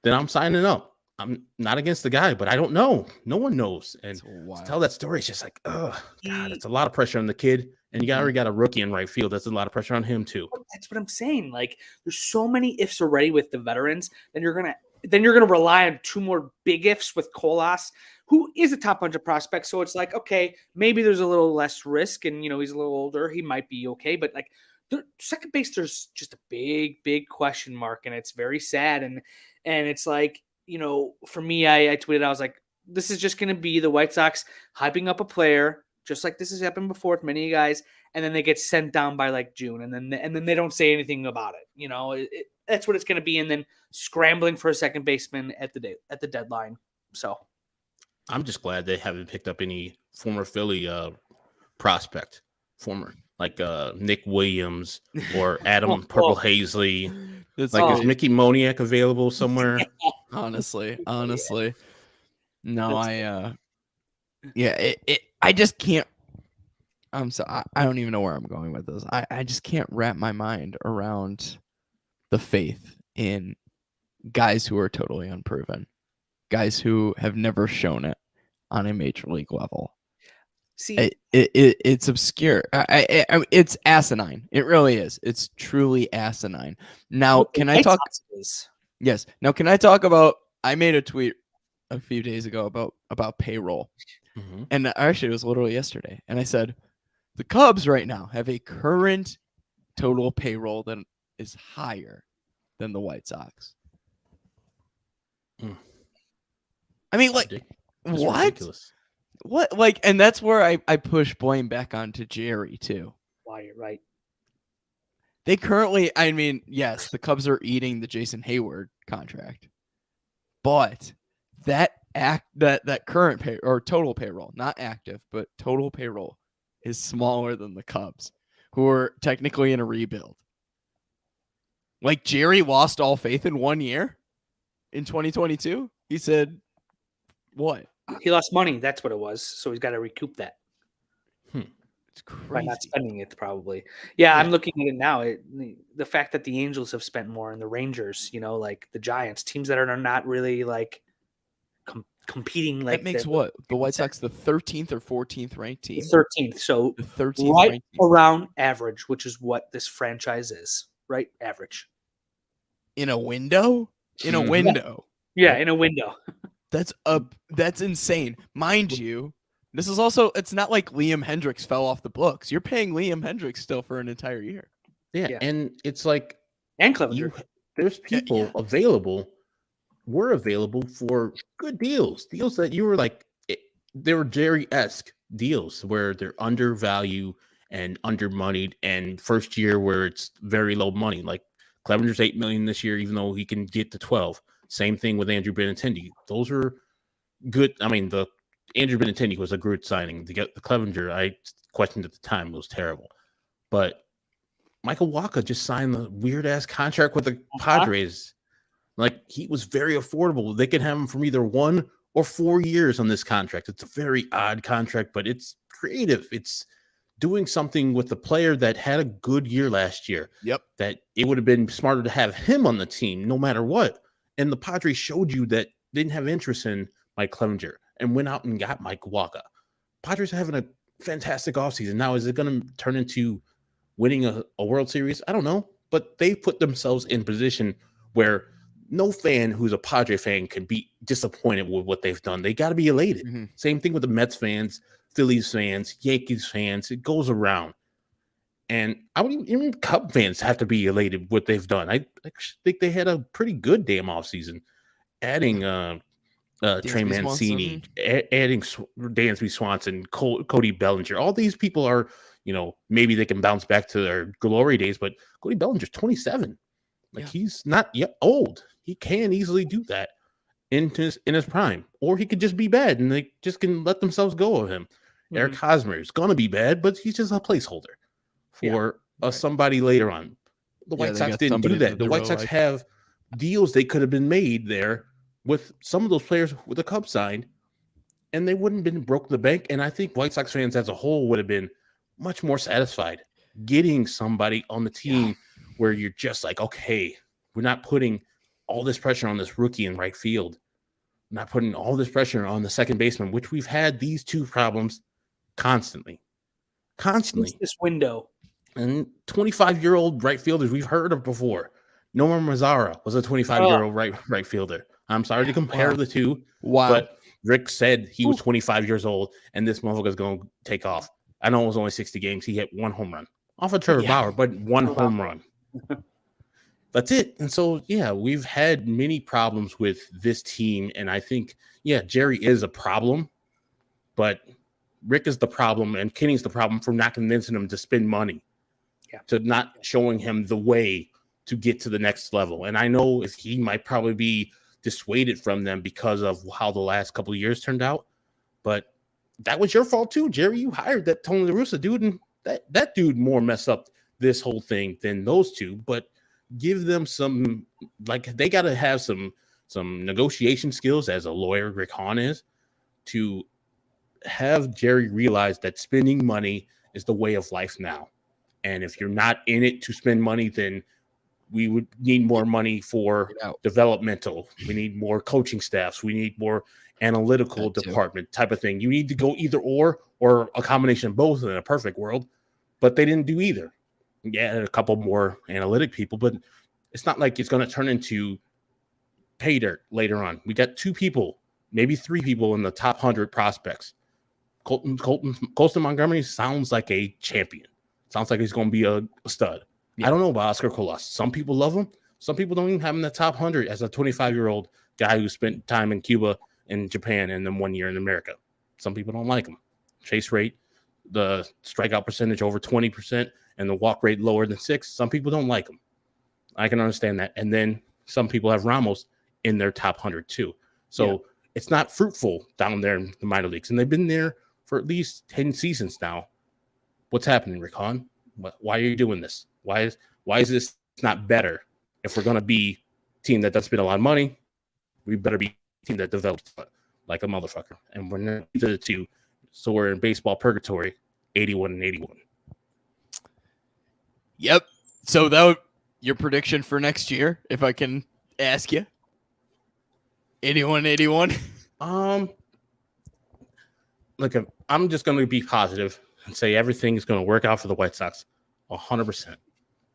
Then I'm signing up. I'm not against the guy, but I don't know. No one knows. And to tell that story, it's just like, oh God, it's a lot of pressure on the kid. And you already got a rookie in right field. That's a lot of pressure on him too. That's what I'm saying. Like, there's so many ifs already with the veterans. Then you're gonna rely on two more big ifs with Colas, who is a top 100 prospect. So it's like, okay, maybe there's a little less risk, and you know he's a little older. He might be okay, but like second base, there's just a big question mark, and it's very sad. And it's like, you know, for me, I tweeted, I was like, this is just going to be the White Sox hyping up a player, just like this has happened before with many guys, and then they get sent down by like June, and then they don't say anything about it. You know, that's what it's going to be, and then scrambling for a second baseman at the deadline. So, I'm just glad they haven't picked up any former Philly prospect, like Nick Williams or Adam Purple Hazley. Is Mickey Moniak available somewhere? Honestly. No, I just can't. I'm sorry. I don't even know where I'm going with this. I just can't wrap my mind around the faith in guys who are totally unproven, guys who have never shown it on a major league level. See, it's obscure. It's asinine. It really is. It's truly asinine. Now, can I talk? Yes. Now, can I talk about? I made a tweet a few days ago about payroll, and actually it was literally yesterday. And I said, the Cubs right now have a current total payroll that is higher than the White Sox. I mean, like, what? Ridiculous. What, like, and that's where I push blame back onto Jerry too. Why, you're right. They currently, I mean, yes, the Cubs are eating the Jason Hayward contract, but that current pay or total payroll, not active, but total payroll is smaller than the Cubs, who are technically in a rebuild. Like Jerry lost all faith in 1 year in 2022. He said, "What? He lost money. That's what it was. So he's got to recoup that It's by not crazy." spending it. Probably. Yeah, I'm Yeah. looking at it now. The fact that the Angels have spent more and the Rangers, like the Giants, teams that are not really like competing like That makes what? The White Sox the 13th or 14th ranked team? the 13th. So The 13th right ranked team. around average, which is what this franchise is. Right, average. In a window? In a Mhm. window. Yeah, in a window. That's insane. Mind you, this is also, it's not like Liam Hendricks fell off the books. You're paying Liam Hendricks still for an entire year. Yeah, Yeah. and it's like And Clevenger. there's people were available for good deals that you were like, they were Jerry-esque deals where they're undervalued and undermoneyed, and first year where it's very low money. Like Clevenger's $8 million this year, even though he can get to 12. Same thing with Andrew Benintendi. Those are good. I mean, the Andrew Benintendi was a good signing. The Clevenger, I questioned at the time, was terrible. But Michael Wacha just signed the weird ass contract with the Padres. Like, he was very affordable. They could have him from either 1 or 4 years on this contract. It's a very odd contract, but it's creative. It's doing something with the player that had a good year last year. Yep. That it would have been smarter to have him on the team no matter what. And the Padres showed you that they didn't have interest in Mike Clevenger and went out and got Mike Wacha. Padres are having a fantastic offseason. Now, is it going to turn into winning a World Series? I don't know. But they put themselves in position where no fan who's a Padre fan can be disappointed with what they've done. They got to be elated. Mm-hmm. Same thing with the Mets fans, Phillies fans, Yankees fans. It goes around. And I would even Cub fans have to be elated with what they've done. I think they had a pretty good damn offseason. Adding Trey Mancini, adding Dansby Swanson, Cody Bellinger. All these people are, maybe they can bounce back to their glory days, but Cody Bellinger's 27. He's not yet old. He can easily do that in his prime. Or he could just be bad and they just can let themselves go of him. Mm-hmm. Eric Hosmer is going to be bad, but he's just a placeholder for somebody later on. The White Sox didn't do that. The White Sox have deals they could have been made there with some of those players with the Cubs signed, and they wouldn't have been broke the bank. And I think White Sox fans as a whole would have been much more satisfied getting somebody on the team where you're just like, okay, we're not putting all this pressure on this rookie in right field. We're not putting all this pressure on the second baseman, which we've had these two problems constantly. Since this window. And 25-year-old right fielders we've heard of before. Nomar Mazara was a 25-year-old right fielder. I'm sorry to compare the two. Wow. But Rick said he was 25 years old, and this motherfucker's going to take off. I know it was only 60 games. He hit 1 home run off of Trevor Bauer, but 1 home run. That's it. And so, we've had many problems with this team. And I think, Jerry is a problem, but Rick is the problem, and Kenny's the problem for not convincing him to spend money, to not showing him the way to get to the next level. And I know if he might probably be dissuaded from them because of how the last couple of years turned out, but that was your fault too, Jerry. You hired that Tony La Russa dude, and that dude more messed up this whole thing than those two. But give them some, they got to have some negotiation skills as a lawyer, Rick Hahn is, to have Jerry realize that spending money is the way of life now. And if you're not in it to spend money, then we would need more money for developmental. We need more coaching staffs. We need more analytical department type of thing. You need to go either or a combination of both in a perfect world, but they didn't do either. A couple more analytic people, but it's not like it's going to turn into pay dirt later on. We got 2 people, maybe 3 people in the top 100 prospects. Colston Montgomery sounds like a champion. Sounds like he's going to be a stud. I don't know about Oscar Colas. Some people love him. Some people don't even have him in the top 100 as a 25-year-old guy who spent time in Cuba and Japan and then 1 year in America. Some people don't like him. Chase rate, the strikeout percentage over 20%, and the walk rate lower than 6. Some people don't like him. I can understand that. And then some people have Ramos in their top 100 too. So it's not fruitful down there in the minor leagues, and they've been there for at least 10 seasons now. What's happening, Rick Hahn? Why are you doing this? Why is this not better? If we're going to be a team that does spend a lot of money, we better be a team that develops like a motherfucker. And we're not either the two. So we're in baseball purgatory, 81 and 81. Yep. So that your prediction for next year, if I can ask you, 81. Like I'm just going to be positive and say everything is going to work out for the White Sox 100%.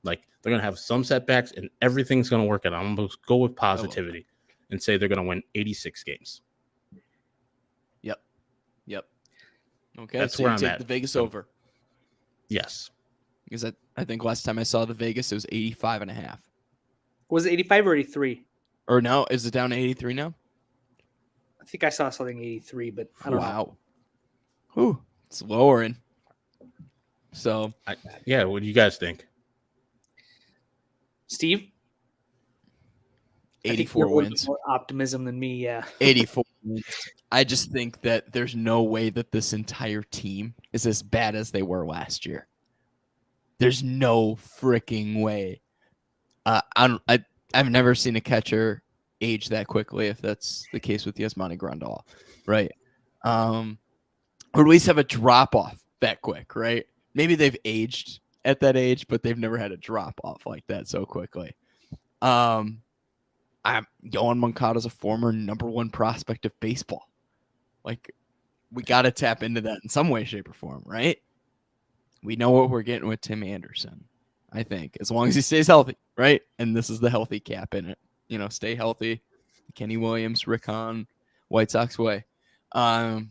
Like they're going to have some setbacks and everything's going to work out. I'm going to go with positivity and say they're going to win 86 games. Yep. Okay. That's so where you I'm take at. the Vegas over. Yes. Because I think last time I saw the Vegas, it was 85.5. Was it 85 or 83? Or no, is it down to 83 now? I think I saw something 83, but I don't know. Wow. Ooh, it's lowering. So, what do you guys think? Steve? 84 wins. More optimism than me, yeah. 84 wins. I just think that there's no way that this entire team is as bad as they were last year. There's no freaking way. I've never seen a catcher age that quickly, if that's the case with Yasmani Grandal, right? Or at least have a drop off that quick, right? Maybe they've aged at that age, but they've never had a drop off like that so quickly. Yohan Moncada's a former number one prospect of baseball. Like, we got to tap into that in some way, shape, or form, right? We know what we're getting with Tim Anderson, I think, as long as he stays healthy, right? And this is the healthy cap in it. Stay healthy. Kenny Williams, Rick Hahn, White Sox way. I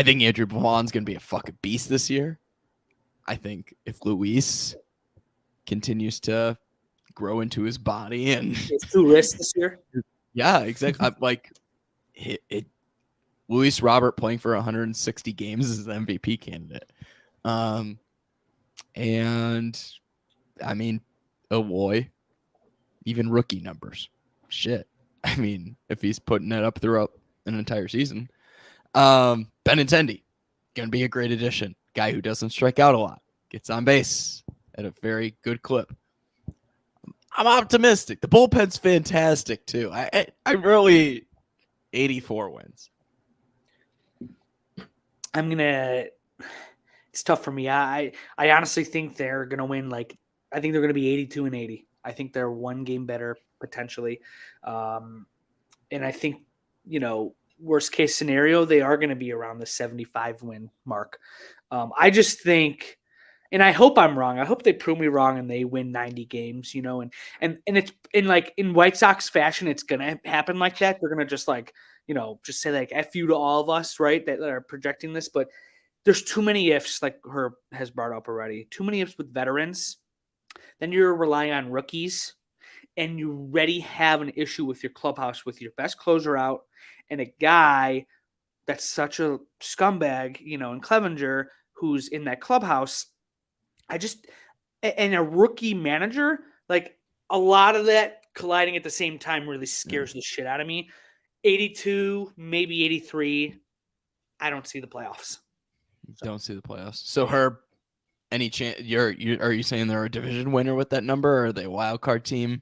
think Andrew Vaughn's going to be a fucking beast this year. I think if Luis continues to grow into his body and it's 2 wrists this year. Yeah, exactly. Luis Robert playing for 160 games is the MVP candidate. And I mean, Eloy, even rookie numbers. Shit. I mean, if he's putting that up throughout an entire season. Benintendi, going to be a great addition. Guy who doesn't strike out a lot. Gets on base at a very good clip. I'm optimistic. The bullpen's fantastic, too. I really... 84 wins. It's tough for me. I honestly think they're going to win. I think they're going to be 82 and 80. I think they're one game better potentially. And I think, worst case scenario, they are going to be around the 75 win mark. I just think, and I hope I'm wrong. I hope they prove me wrong and they win 90 games, and it's in White Sox fashion, it's going to happen like that. They're going to just just say F you to all of us, right? That are projecting this, but there's too many ifs, like Herb has brought up already, too many ifs with veterans. Then you're relying on rookies and you already have an issue with your clubhouse with your best closer out and a guy that's such a scumbag, in Clevenger, who's in that clubhouse. And a rookie manager, a lot of that colliding at the same time really scares the shit out of me. 82, maybe 83. I don't see the playoffs. Don't see the playoffs. So Herb, any chance are you saying they're a division winner with that number, or are they a wild card team?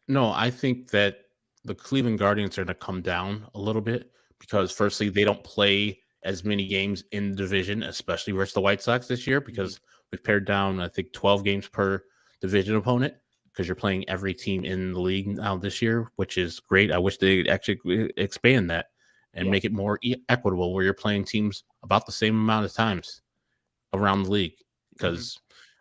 No, I think that the Cleveland Guardians are going to come down a little bit because firstly, they don't play as many games in the division, especially versus the White Sox this year, because we've pared down, I think, 12 games per division opponent because you're playing every team in the league now this year, which is great. I wish they'd actually expand that and make it more equitable where you're playing teams about the same amount of times around the league because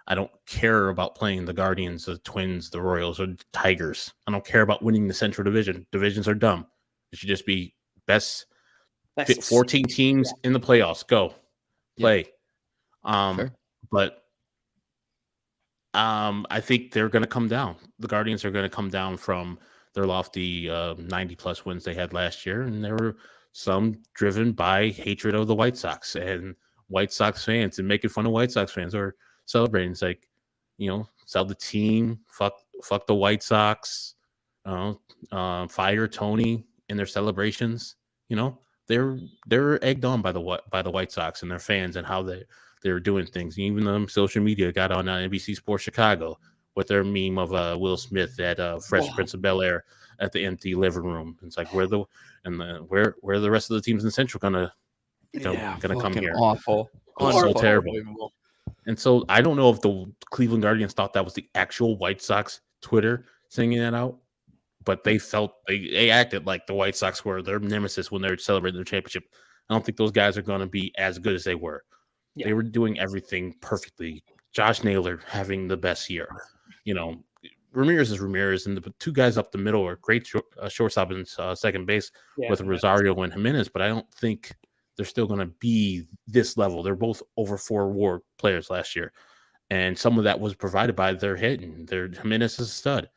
I don't care about playing the Guardians, the Twins, the Royals, or the Tigers. I don't care about winning the Central Division. Divisions are dumb. It should just be best 14 teams in the playoffs. Go play. Sure. But I think they're going to come down. The Guardians are going to come down from their lofty 90-plus wins they had last year, and there were some driven by hatred of the White Sox and White Sox fans and making fun of White Sox fans or celebrating. It's like, sell the team, fuck the White Sox, fire Tony in their celebrations. You know, they're egged on by the White Sox and their fans and how they're doing things. Even them social media got on NBC Sports Chicago with their meme of Will Smith at Fresh Prince of Bel-Air at the empty living room. It's like where the rest of the teams in Central gonna come here? Awful. It's so terrible. And so I don't know if the Cleveland Guardians thought that was the actual White Sox Twitter singing that out, but they felt they acted like the White Sox were their nemesis when they were celebrating their championship. I don't think those guys are going to be as good as they were. Yeah. They were doing everything perfectly. Josh Naylor having the best year. You know, Ramirez is Ramirez, and the two guys up the middle are great shortstop and second base with Rosario and Jimenez, but I don't think they're still going to be this level. They're both over 4 WAR players last year, and some of that was provided by their hitting. Their Jimenez is a stud.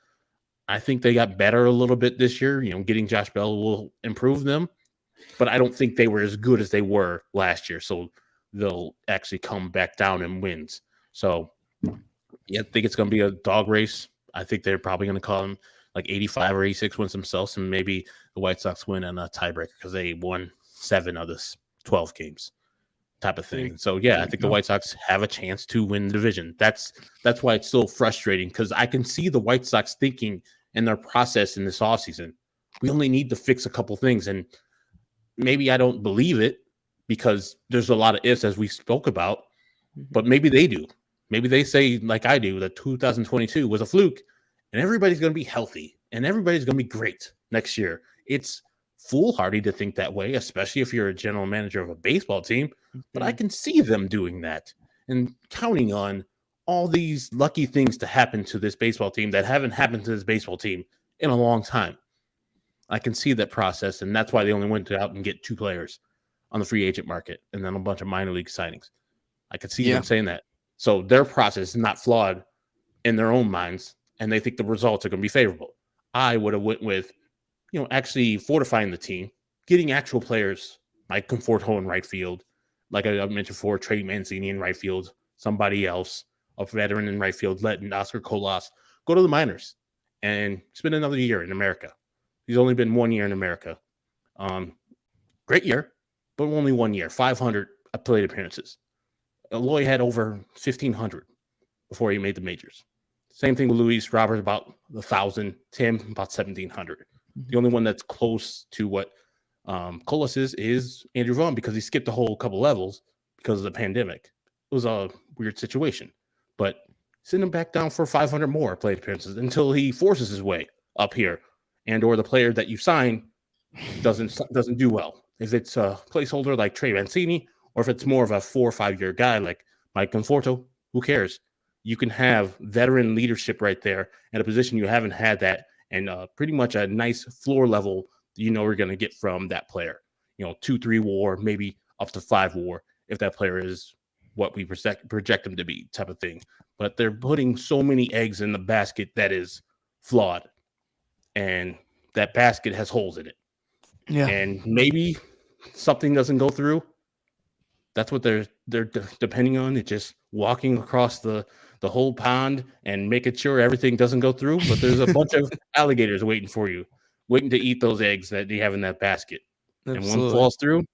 I think they got better a little bit this year. You know, getting Josh Bell will improve them, but I don't think they were as good as they were last year. So they'll actually come back down in wins. So yeah, I think it's going to be a dog race. I think they're probably going to call them like 85 or 86 wins themselves, and maybe the White Sox win on a tiebreaker because they won 7 of the 12 games type of thing. So yeah, I think the White Sox have a chance to win the division. That's why it's so frustrating, because I can see the White Sox thinking in their process in this offseason, we only need to fix a couple things. And maybe I don't believe it because there's a lot of ifs, as we spoke about, but maybe they do. Maybe they say, like I do, that 2022 was a fluke and everybody's going to be healthy and everybody's going to be great next year. It's foolhardy to think that way, especially if you're a general manager of a baseball team. But I can see them doing that and counting on all these lucky things to happen to this baseball team that haven't happened to this baseball team in a long time. I can see that process, and that's why they only went out and get 2 players on the free agent market and then a bunch of minor league signings. I could see them saying that. So their process is not flawed in their own minds, and they think the results are going to be favorable. I would have went with, you know, actually fortifying the team, getting actual players like Conforto in right field, like I mentioned before, Trey Mancini in right field, somebody else, a veteran in right field, letting Oscar Colas go to the minors and spend another year in America. He's only been 1 year in America. Great year, but only 1 year, 500 plate appearances. Eloy had over 1,500 before he made the majors. Same thing with Luis Robert, about 1,000. Tim, about 1,700. The only one that's close to what Colas is Andrew Vaughn, because he skipped a whole couple levels because of the pandemic. It was a weird situation. But send him back down for 500 more plate appearances until he forces his way up here, and or the player that you sign doesn't do well. If it's a placeholder like Trey Mancini, or if it's more of a 4 or 5 year guy like Mike Conforto, who cares? You can have veteran leadership right there at a position you haven't had that, and pretty much a nice floor level we're going to get from that player. 2-3 WAR, maybe up to 5 WAR if that player is what we project them to be, type of thing. But they're putting so many eggs in the basket that is flawed, and that basket has holes in it. Yeah, and maybe something doesn't go through. That's what they're depending on. It's just walking across the whole pond and making sure everything doesn't go through. But there's a bunch of alligators waiting for you, waiting to eat those eggs that you have in that basket. Absolutely. And one falls through,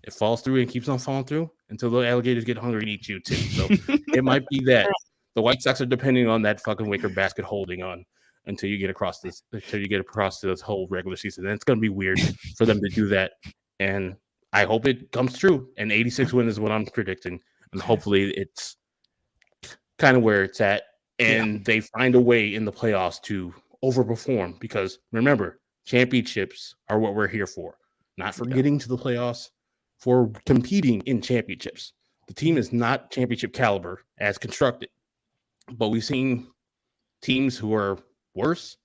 it falls through and keeps on falling through until the alligators get hungry and eat you too. So it might be that the White Sox are depending on that fucking wicker basket holding on until you get across this whole regular season. And it's going to be weird for them to do that. And I hope it comes true. And 86 win is what I'm predicting. And hopefully it's kind of where it's at. And they find a way in the playoffs to overperform, because remember, championships are what we're here for. Not for getting to the playoffs, for competing in championships. The team is not championship caliber as constructed, but we've seen teams who are worse,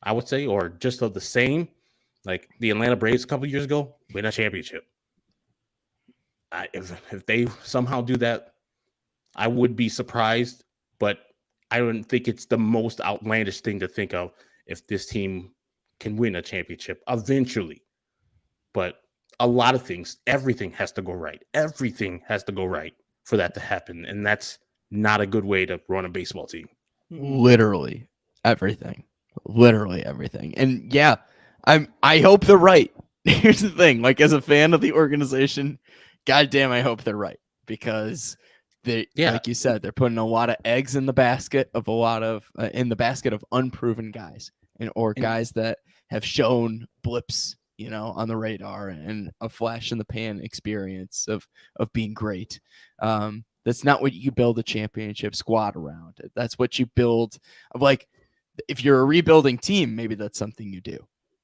I would say, or just of the same, like the Atlanta Braves a couple years ago, win a championship. If they somehow do that, I would be surprised, but I don't think it's the most outlandish thing to think of if this team can win a championship eventually. But a lot of things, everything has to go right. Everything has to go right for that to happen. And that's not a good way to run a baseball team. Literally everything. And yeah, I hope they're right. Here's the thing, like as a fan of the organization, goddamn, I hope they're right because they, like you said, they're putting a lot of eggs in the basket of unproven guys or guys that have shown blips, on the radar and a flash in the pan experience of being great. That's not what you build a championship squad around. That's what you build. Like, if you're a rebuilding team, maybe that's something you do.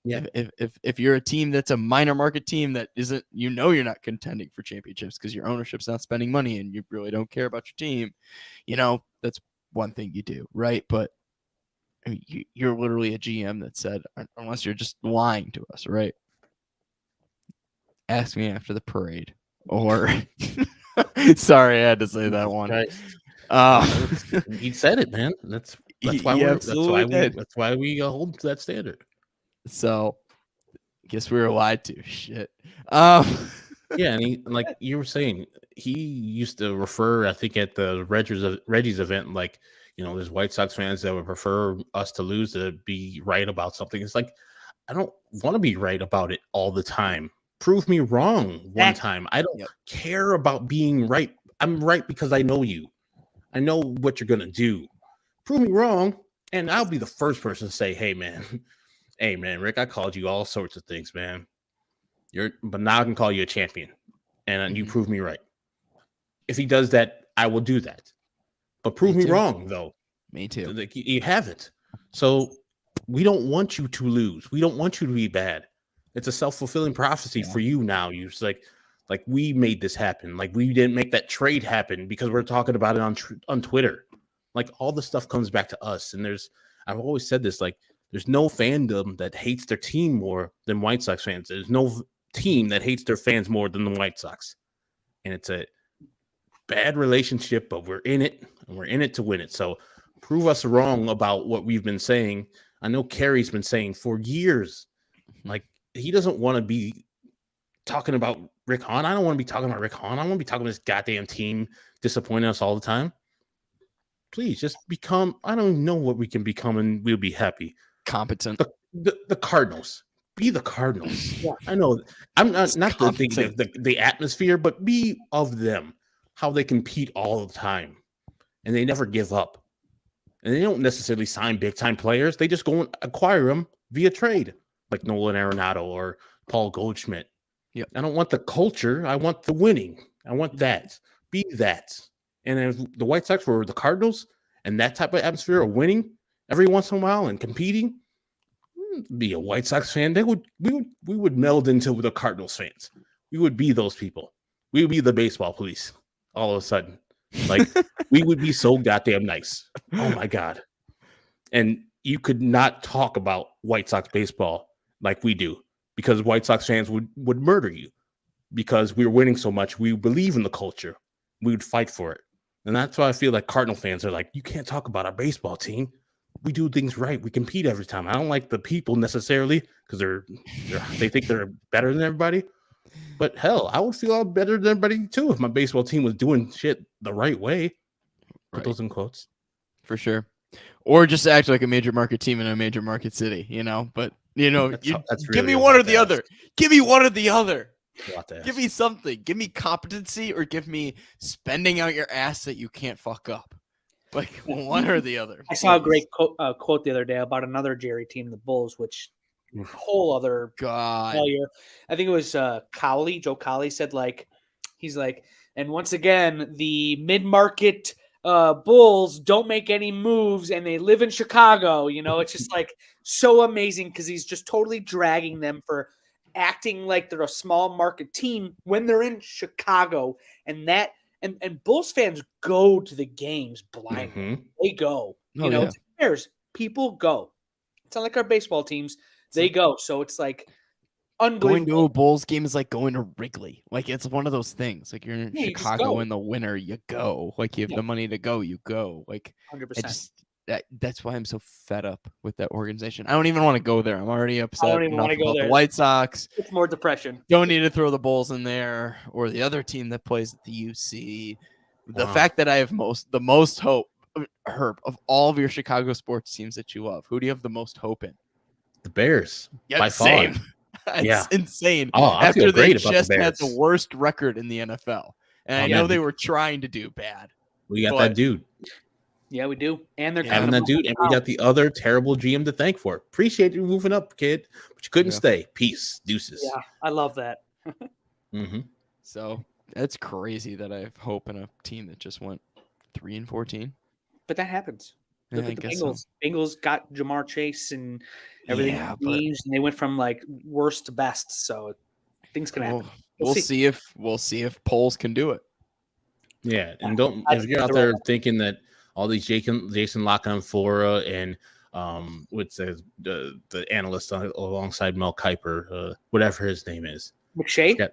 Yeah. If you're a team that's a minor market team that isn't, you're not contending for championships because your ownership's not spending money and you really don't care about your team, that's one thing you do, right? But I mean, you're literally a GM that said, unless you're just lying to us, right? Ask me after the parade, or sorry, I had to say that one. He said it, man. That's why we hold to that standard. So, guess we were lied to. Shit. Yeah, and like you were saying, he used to refer, I think, at the Reggie's event, like, there's White Sox fans that would prefer us to lose to be right about something. It's like, I don't want to be right about it all the time. Prove me wrong one time. I don't care about being right. I'm right because I know you. I know what you're gonna do. Prove me wrong, and I'll be the first person to say, "Hey, man, Rick, I called you all sorts of things, man. But now I can call you a champion, and you prove me right. If he does that, I will do that. But prove me wrong, though. Me too. Like, you haven't. So we don't want you to lose. We don't want you to be bad. It's a self-fulfilling prophecy for you now. You're just like we made this happen. Like, we didn't make that trade happen because we're talking about it on Twitter. Like, all the stuff comes back to us. And I've always said this, like, there's no fandom that hates their team more than White Sox fans. There's no team that hates their fans more than the White Sox. And it's a bad relationship, but we're in it, and we're in it to win it. So prove us wrong about what we've been saying. I know Kerry's been saying for years, like, he doesn't want to be talking about Rick Hahn. I don't want to be talking about Rick Hahn. I want to be talking about this goddamn team disappointing us all the time. Please just become, I don't know what we can become, and we'll be happy. Competent. The Cardinals. Be the Cardinals. Yeah. I know. I'm not the atmosphere, but be of them. How they compete all the time. And they never give up. And they don't necessarily sign big-time players. They just go and acquire them via trade, like Nolan Arenado or Paul Goldschmidt. Yep. I don't want the culture. I want the winning. I want that. Be that. And if the White Sox were the Cardinals and that type of atmosphere of winning every once in a while and competing, be a White Sox fan, we would meld into the Cardinals fans. We would be those people. We would be the baseball police all of a sudden. Like, we would be so goddamn nice. Oh my God. And you could not talk about White Sox baseball like we do, because White Sox fans would murder you, because we were winning so much. We believe in the culture. We would fight for it. And that's why I feel like Cardinal fans are like, you can't talk about our baseball team. We do things right. We compete every time. I don't like the people necessarily because they think they're better than everybody. But hell, I would feel all better than everybody too if my baseball team was doing shit the right way. Put those in quotes. For sure. Or just act like a major market team in a major market city, But, that's give me one or the other. Give me one or the other. Give me something. Give me competency, or give me spending out your ass that you can't fuck up. Like, one or the other. I saw a great quote the other day about another Jerry team, the Bulls, which whole other failure. I think it was Cowley. Joe Cowley said, he's like, and once again, the mid-market Bulls don't make any moves, and they live in Chicago. It's just like so amazing because he's just totally dragging them for acting like they're a small market team when they're in Chicago, and Bulls fans go to the games blind. Mm-hmm. They go. It's people go. It's not like our baseball teams. They go. So it's like unbelievable. Going to a Bulls game is like going to Wrigley. Like, it's one of those things. Like, you're in Chicago in the winter, you go. Like, you have the money to go, you go. Like, 100%. That's why I'm so fed up with that organization. I don't even want to go there. I'm already upset. I don't even want to go there. The White Sox. It's more depression. Don't need to throw the Bulls in there, or the other team that plays at the UC. The fact that I have the most hope, Herb, of all of your Chicago sports teams that you love, who do you have the most hope in? the Bears Yeah, by same. far. It's Yeah. insane. Oh, I After feel they great about the just had the Bears. worst record in the NFL. And Oh, I know man, they were trying to do bad. we got but- that dude. Yeah, we do. And they're Having that dude, and we got the other terrible GM to thank for it. Appreciate you moving up, kid, but you couldn't stay. Peace, deuces. Yeah, I love that. Mm-hmm. So that's crazy that I have hope in a team that just went 3-14. But that happens. Yeah, Look I at the guess Bengals. so. Bengals got Jamar Chase and everything Yeah, changed, and they went from like worst to best. So things can happen. We'll see if Poles can do it. Yeah, and don't I if think you're out the there right- thinking that all these Jason Lockon Flora and what's the analyst alongside Mel Kiper, whatever his name is, McShay.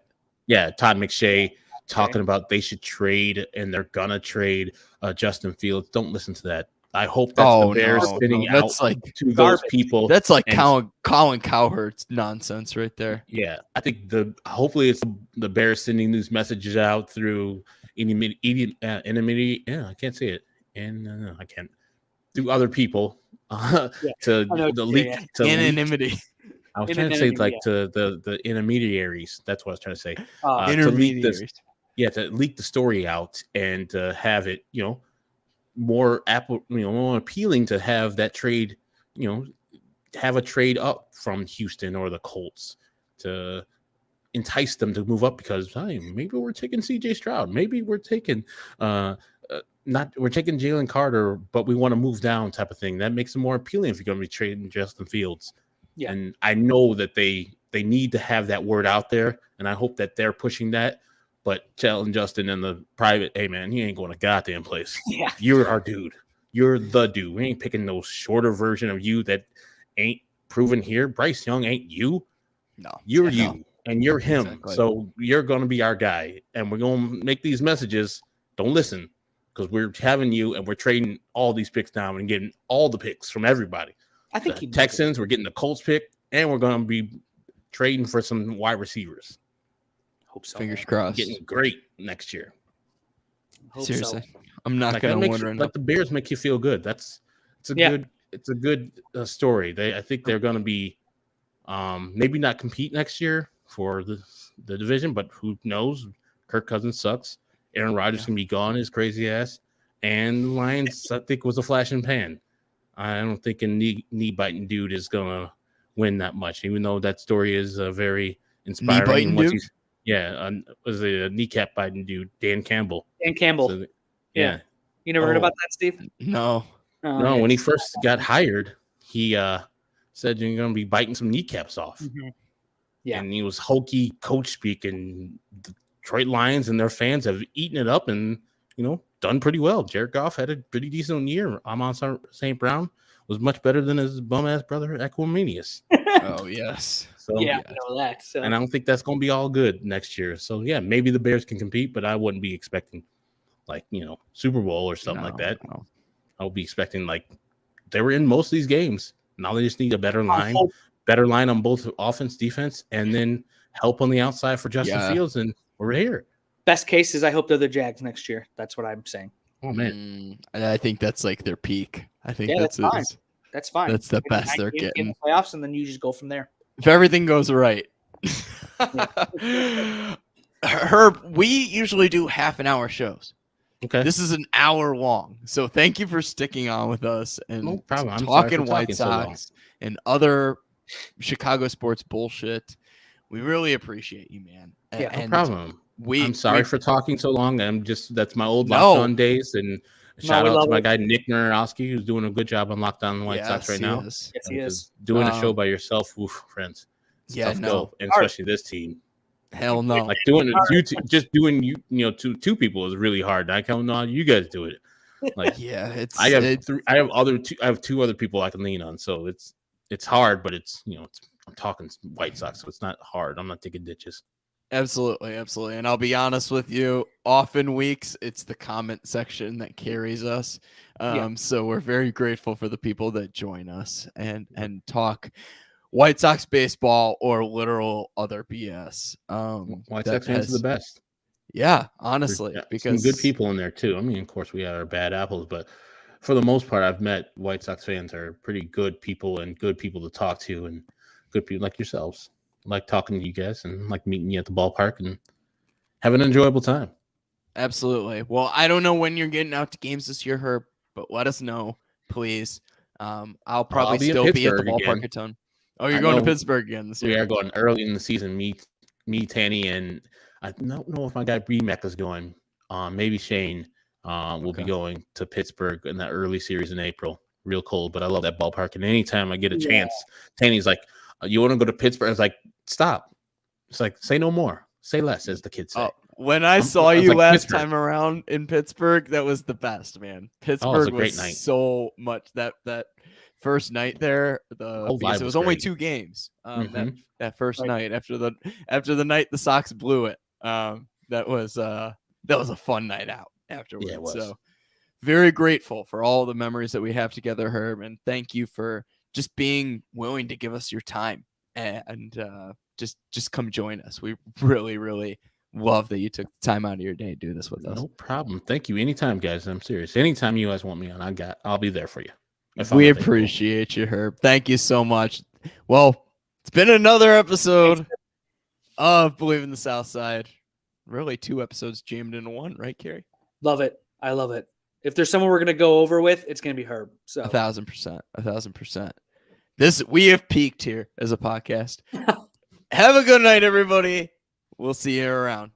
Yeah, Todd McShay talking about they should trade and they're gonna trade Justin Fields. Don't listen to that. I hope that's the Bears spinning out to those people. That's like Colin Cowherd's nonsense right there. Yeah, I think hopefully it's the Bears sending these messages out through intermediate. I can't say it, and no, I can't. Through other people to leak anonymity. I was trying to say like to the intermediaries. That's what I was trying to say. Intermediaries. To leak the story out and have it, more more appealing to have that trade, have a trade up from Houston or the Colts to entice them to move up because hey, maybe we're taking CJ Stroud, maybe we're taking we're taking Jalen Carter, but we want to move down type of thing. That makes it more appealing if you're going to be trading Justin Fields. Yeah. And I know that they need to have that word out there, and I hope that they're pushing that. But telling Justin in the private, hey man, he ain't going to goddamn place. Yeah, you're our dude. You're the dude. We ain't picking no shorter version of you that ain't proven here. Bryce Young ain't you. No, you're you, and you're him. Exactly. So you're going to be our guy, and we're going to make these messages. Don't listen, because we're having you, and we're trading all these picks down and getting all the picks from everybody. I think the Texans, we're getting the Colts pick, and we're going to be trading for some wide receivers. Hope so. Fingers crossed. Getting great next year. Seriously, I'm not going to wonder. Like the Bears make you feel good. It's a good story. I think they're going to be maybe not compete next year for the division, but who knows? Kirk Cousins sucks. Aaron Rodgers can be gone, his crazy ass. And the Lions, I think, was a flash in pan. I don't think a knee biting dude is going to win that much, even though that story is very inspiring. Knee biting dude? Was a kneecap biting dude, Dan Campbell. So, yeah. You never heard about that, Steve? No. No, when he first got hired, he said you're going to be biting some kneecaps off. Mm-hmm. Yeah. And he was hokey coach speak, and the Detroit Lions and their fans have eaten it up and, done pretty well. Jared Goff had a pretty decent year. Amon St. Brown was much better than his bum-ass brother, Equimanius. Oh, yes. So, I know that. So. And I don't think that's going to be all good next year. So, yeah, maybe the Bears can compete, but I wouldn't be expecting, Super Bowl or something like that. No. I would be expecting, they were in most of these games. Now they just need a better line on both offense, defense, and then help on the outside for Justin Fields, and we're here. Best case is I hope they're the Jags next year. That's what I'm saying. Oh, man. I think that's their peak. I think that's fine. That's fine. That's the best they're getting. In the playoffs, and then you just go from there. If everything goes right. Herb, we usually do half an hour shows. Okay. This is an hour long. So thank you for sticking on with us and talking White Sox and other Chicago sports bullshit. We really appreciate you, man. Yeah, no problem. I'm sorry for talking so long. That's my old Locked On days. And shout out to my guy Nick Narowski, who's doing a good job on Locked On White Sox right now. Yes, he is. Doing a show by yourself, friends. And especially this team. Hell no. Like doing two people is really hard. I don't know how you guys do it. Like I have two other people I can lean on, so it's hard, but I'm talking White Sox, so it's not hard. I'm not taking ditches. Absolutely. And I'll be honest with you, often weeks it's the comment section that carries us. So we're very grateful for the people that join us and talk White Sox baseball or literal other BS. White Sox fans are the best. Yeah, honestly, because some good people in there too. I mean, of course, we have our bad apples, but for the most part, I've met White Sox fans are pretty good people and good people to talk to, and good people like yourselves. Like talking to you guys and like meeting you at the ballpark and have an enjoyable time. Absolutely. Well, I don't know when you're getting out to games this year, Herb, but let us know, please. I'll probably be in still be at the Pittsburgh ballpark again. a ton. Oh, you're I going to know Pittsburgh again this We year. are going early in the season. Me, Tanny, and I don't know if my guy BMAC is going. Maybe Shane will be Okay. going to Pittsburgh in that early series in April. Real cold, but I love that ballpark. And anytime I get a chance, Tanny's like, "You want to go to Pittsburgh?" I was like, "Stop!" It's like, "Say no more, say less," as the kids say. When I saw I was you like, last Pittsburgh. time around in Pittsburgh, that was the best, man. Oh, it was a Pittsburgh great was night. so much that first night there. whole Because vibe it was was only great. 2 games. Mhm. That first Right. night after the night the Sox blew it. That was a fun night out afterwards. Yeah, it was. So very grateful for all the memories that we have together, Herb, and thank you for just being willing to give us your time and just come join us. We really, really love that you took the time out of your day to do this with us. No problem. Thank you. Anytime, guys. I'm serious. Anytime you guys want me on, I'll be there for you. We appreciate you, Herb. Thank you so much. Well, it's been another episode of Believe in the South Side. Really 2 episodes jammed into one, right, Carrie? Love it. I love it. If there's someone we're gonna go over with, it's gonna be Herb. So 1,000%. 1,000%. We have peaked here as a podcast. Have a good night, everybody. We'll see you around.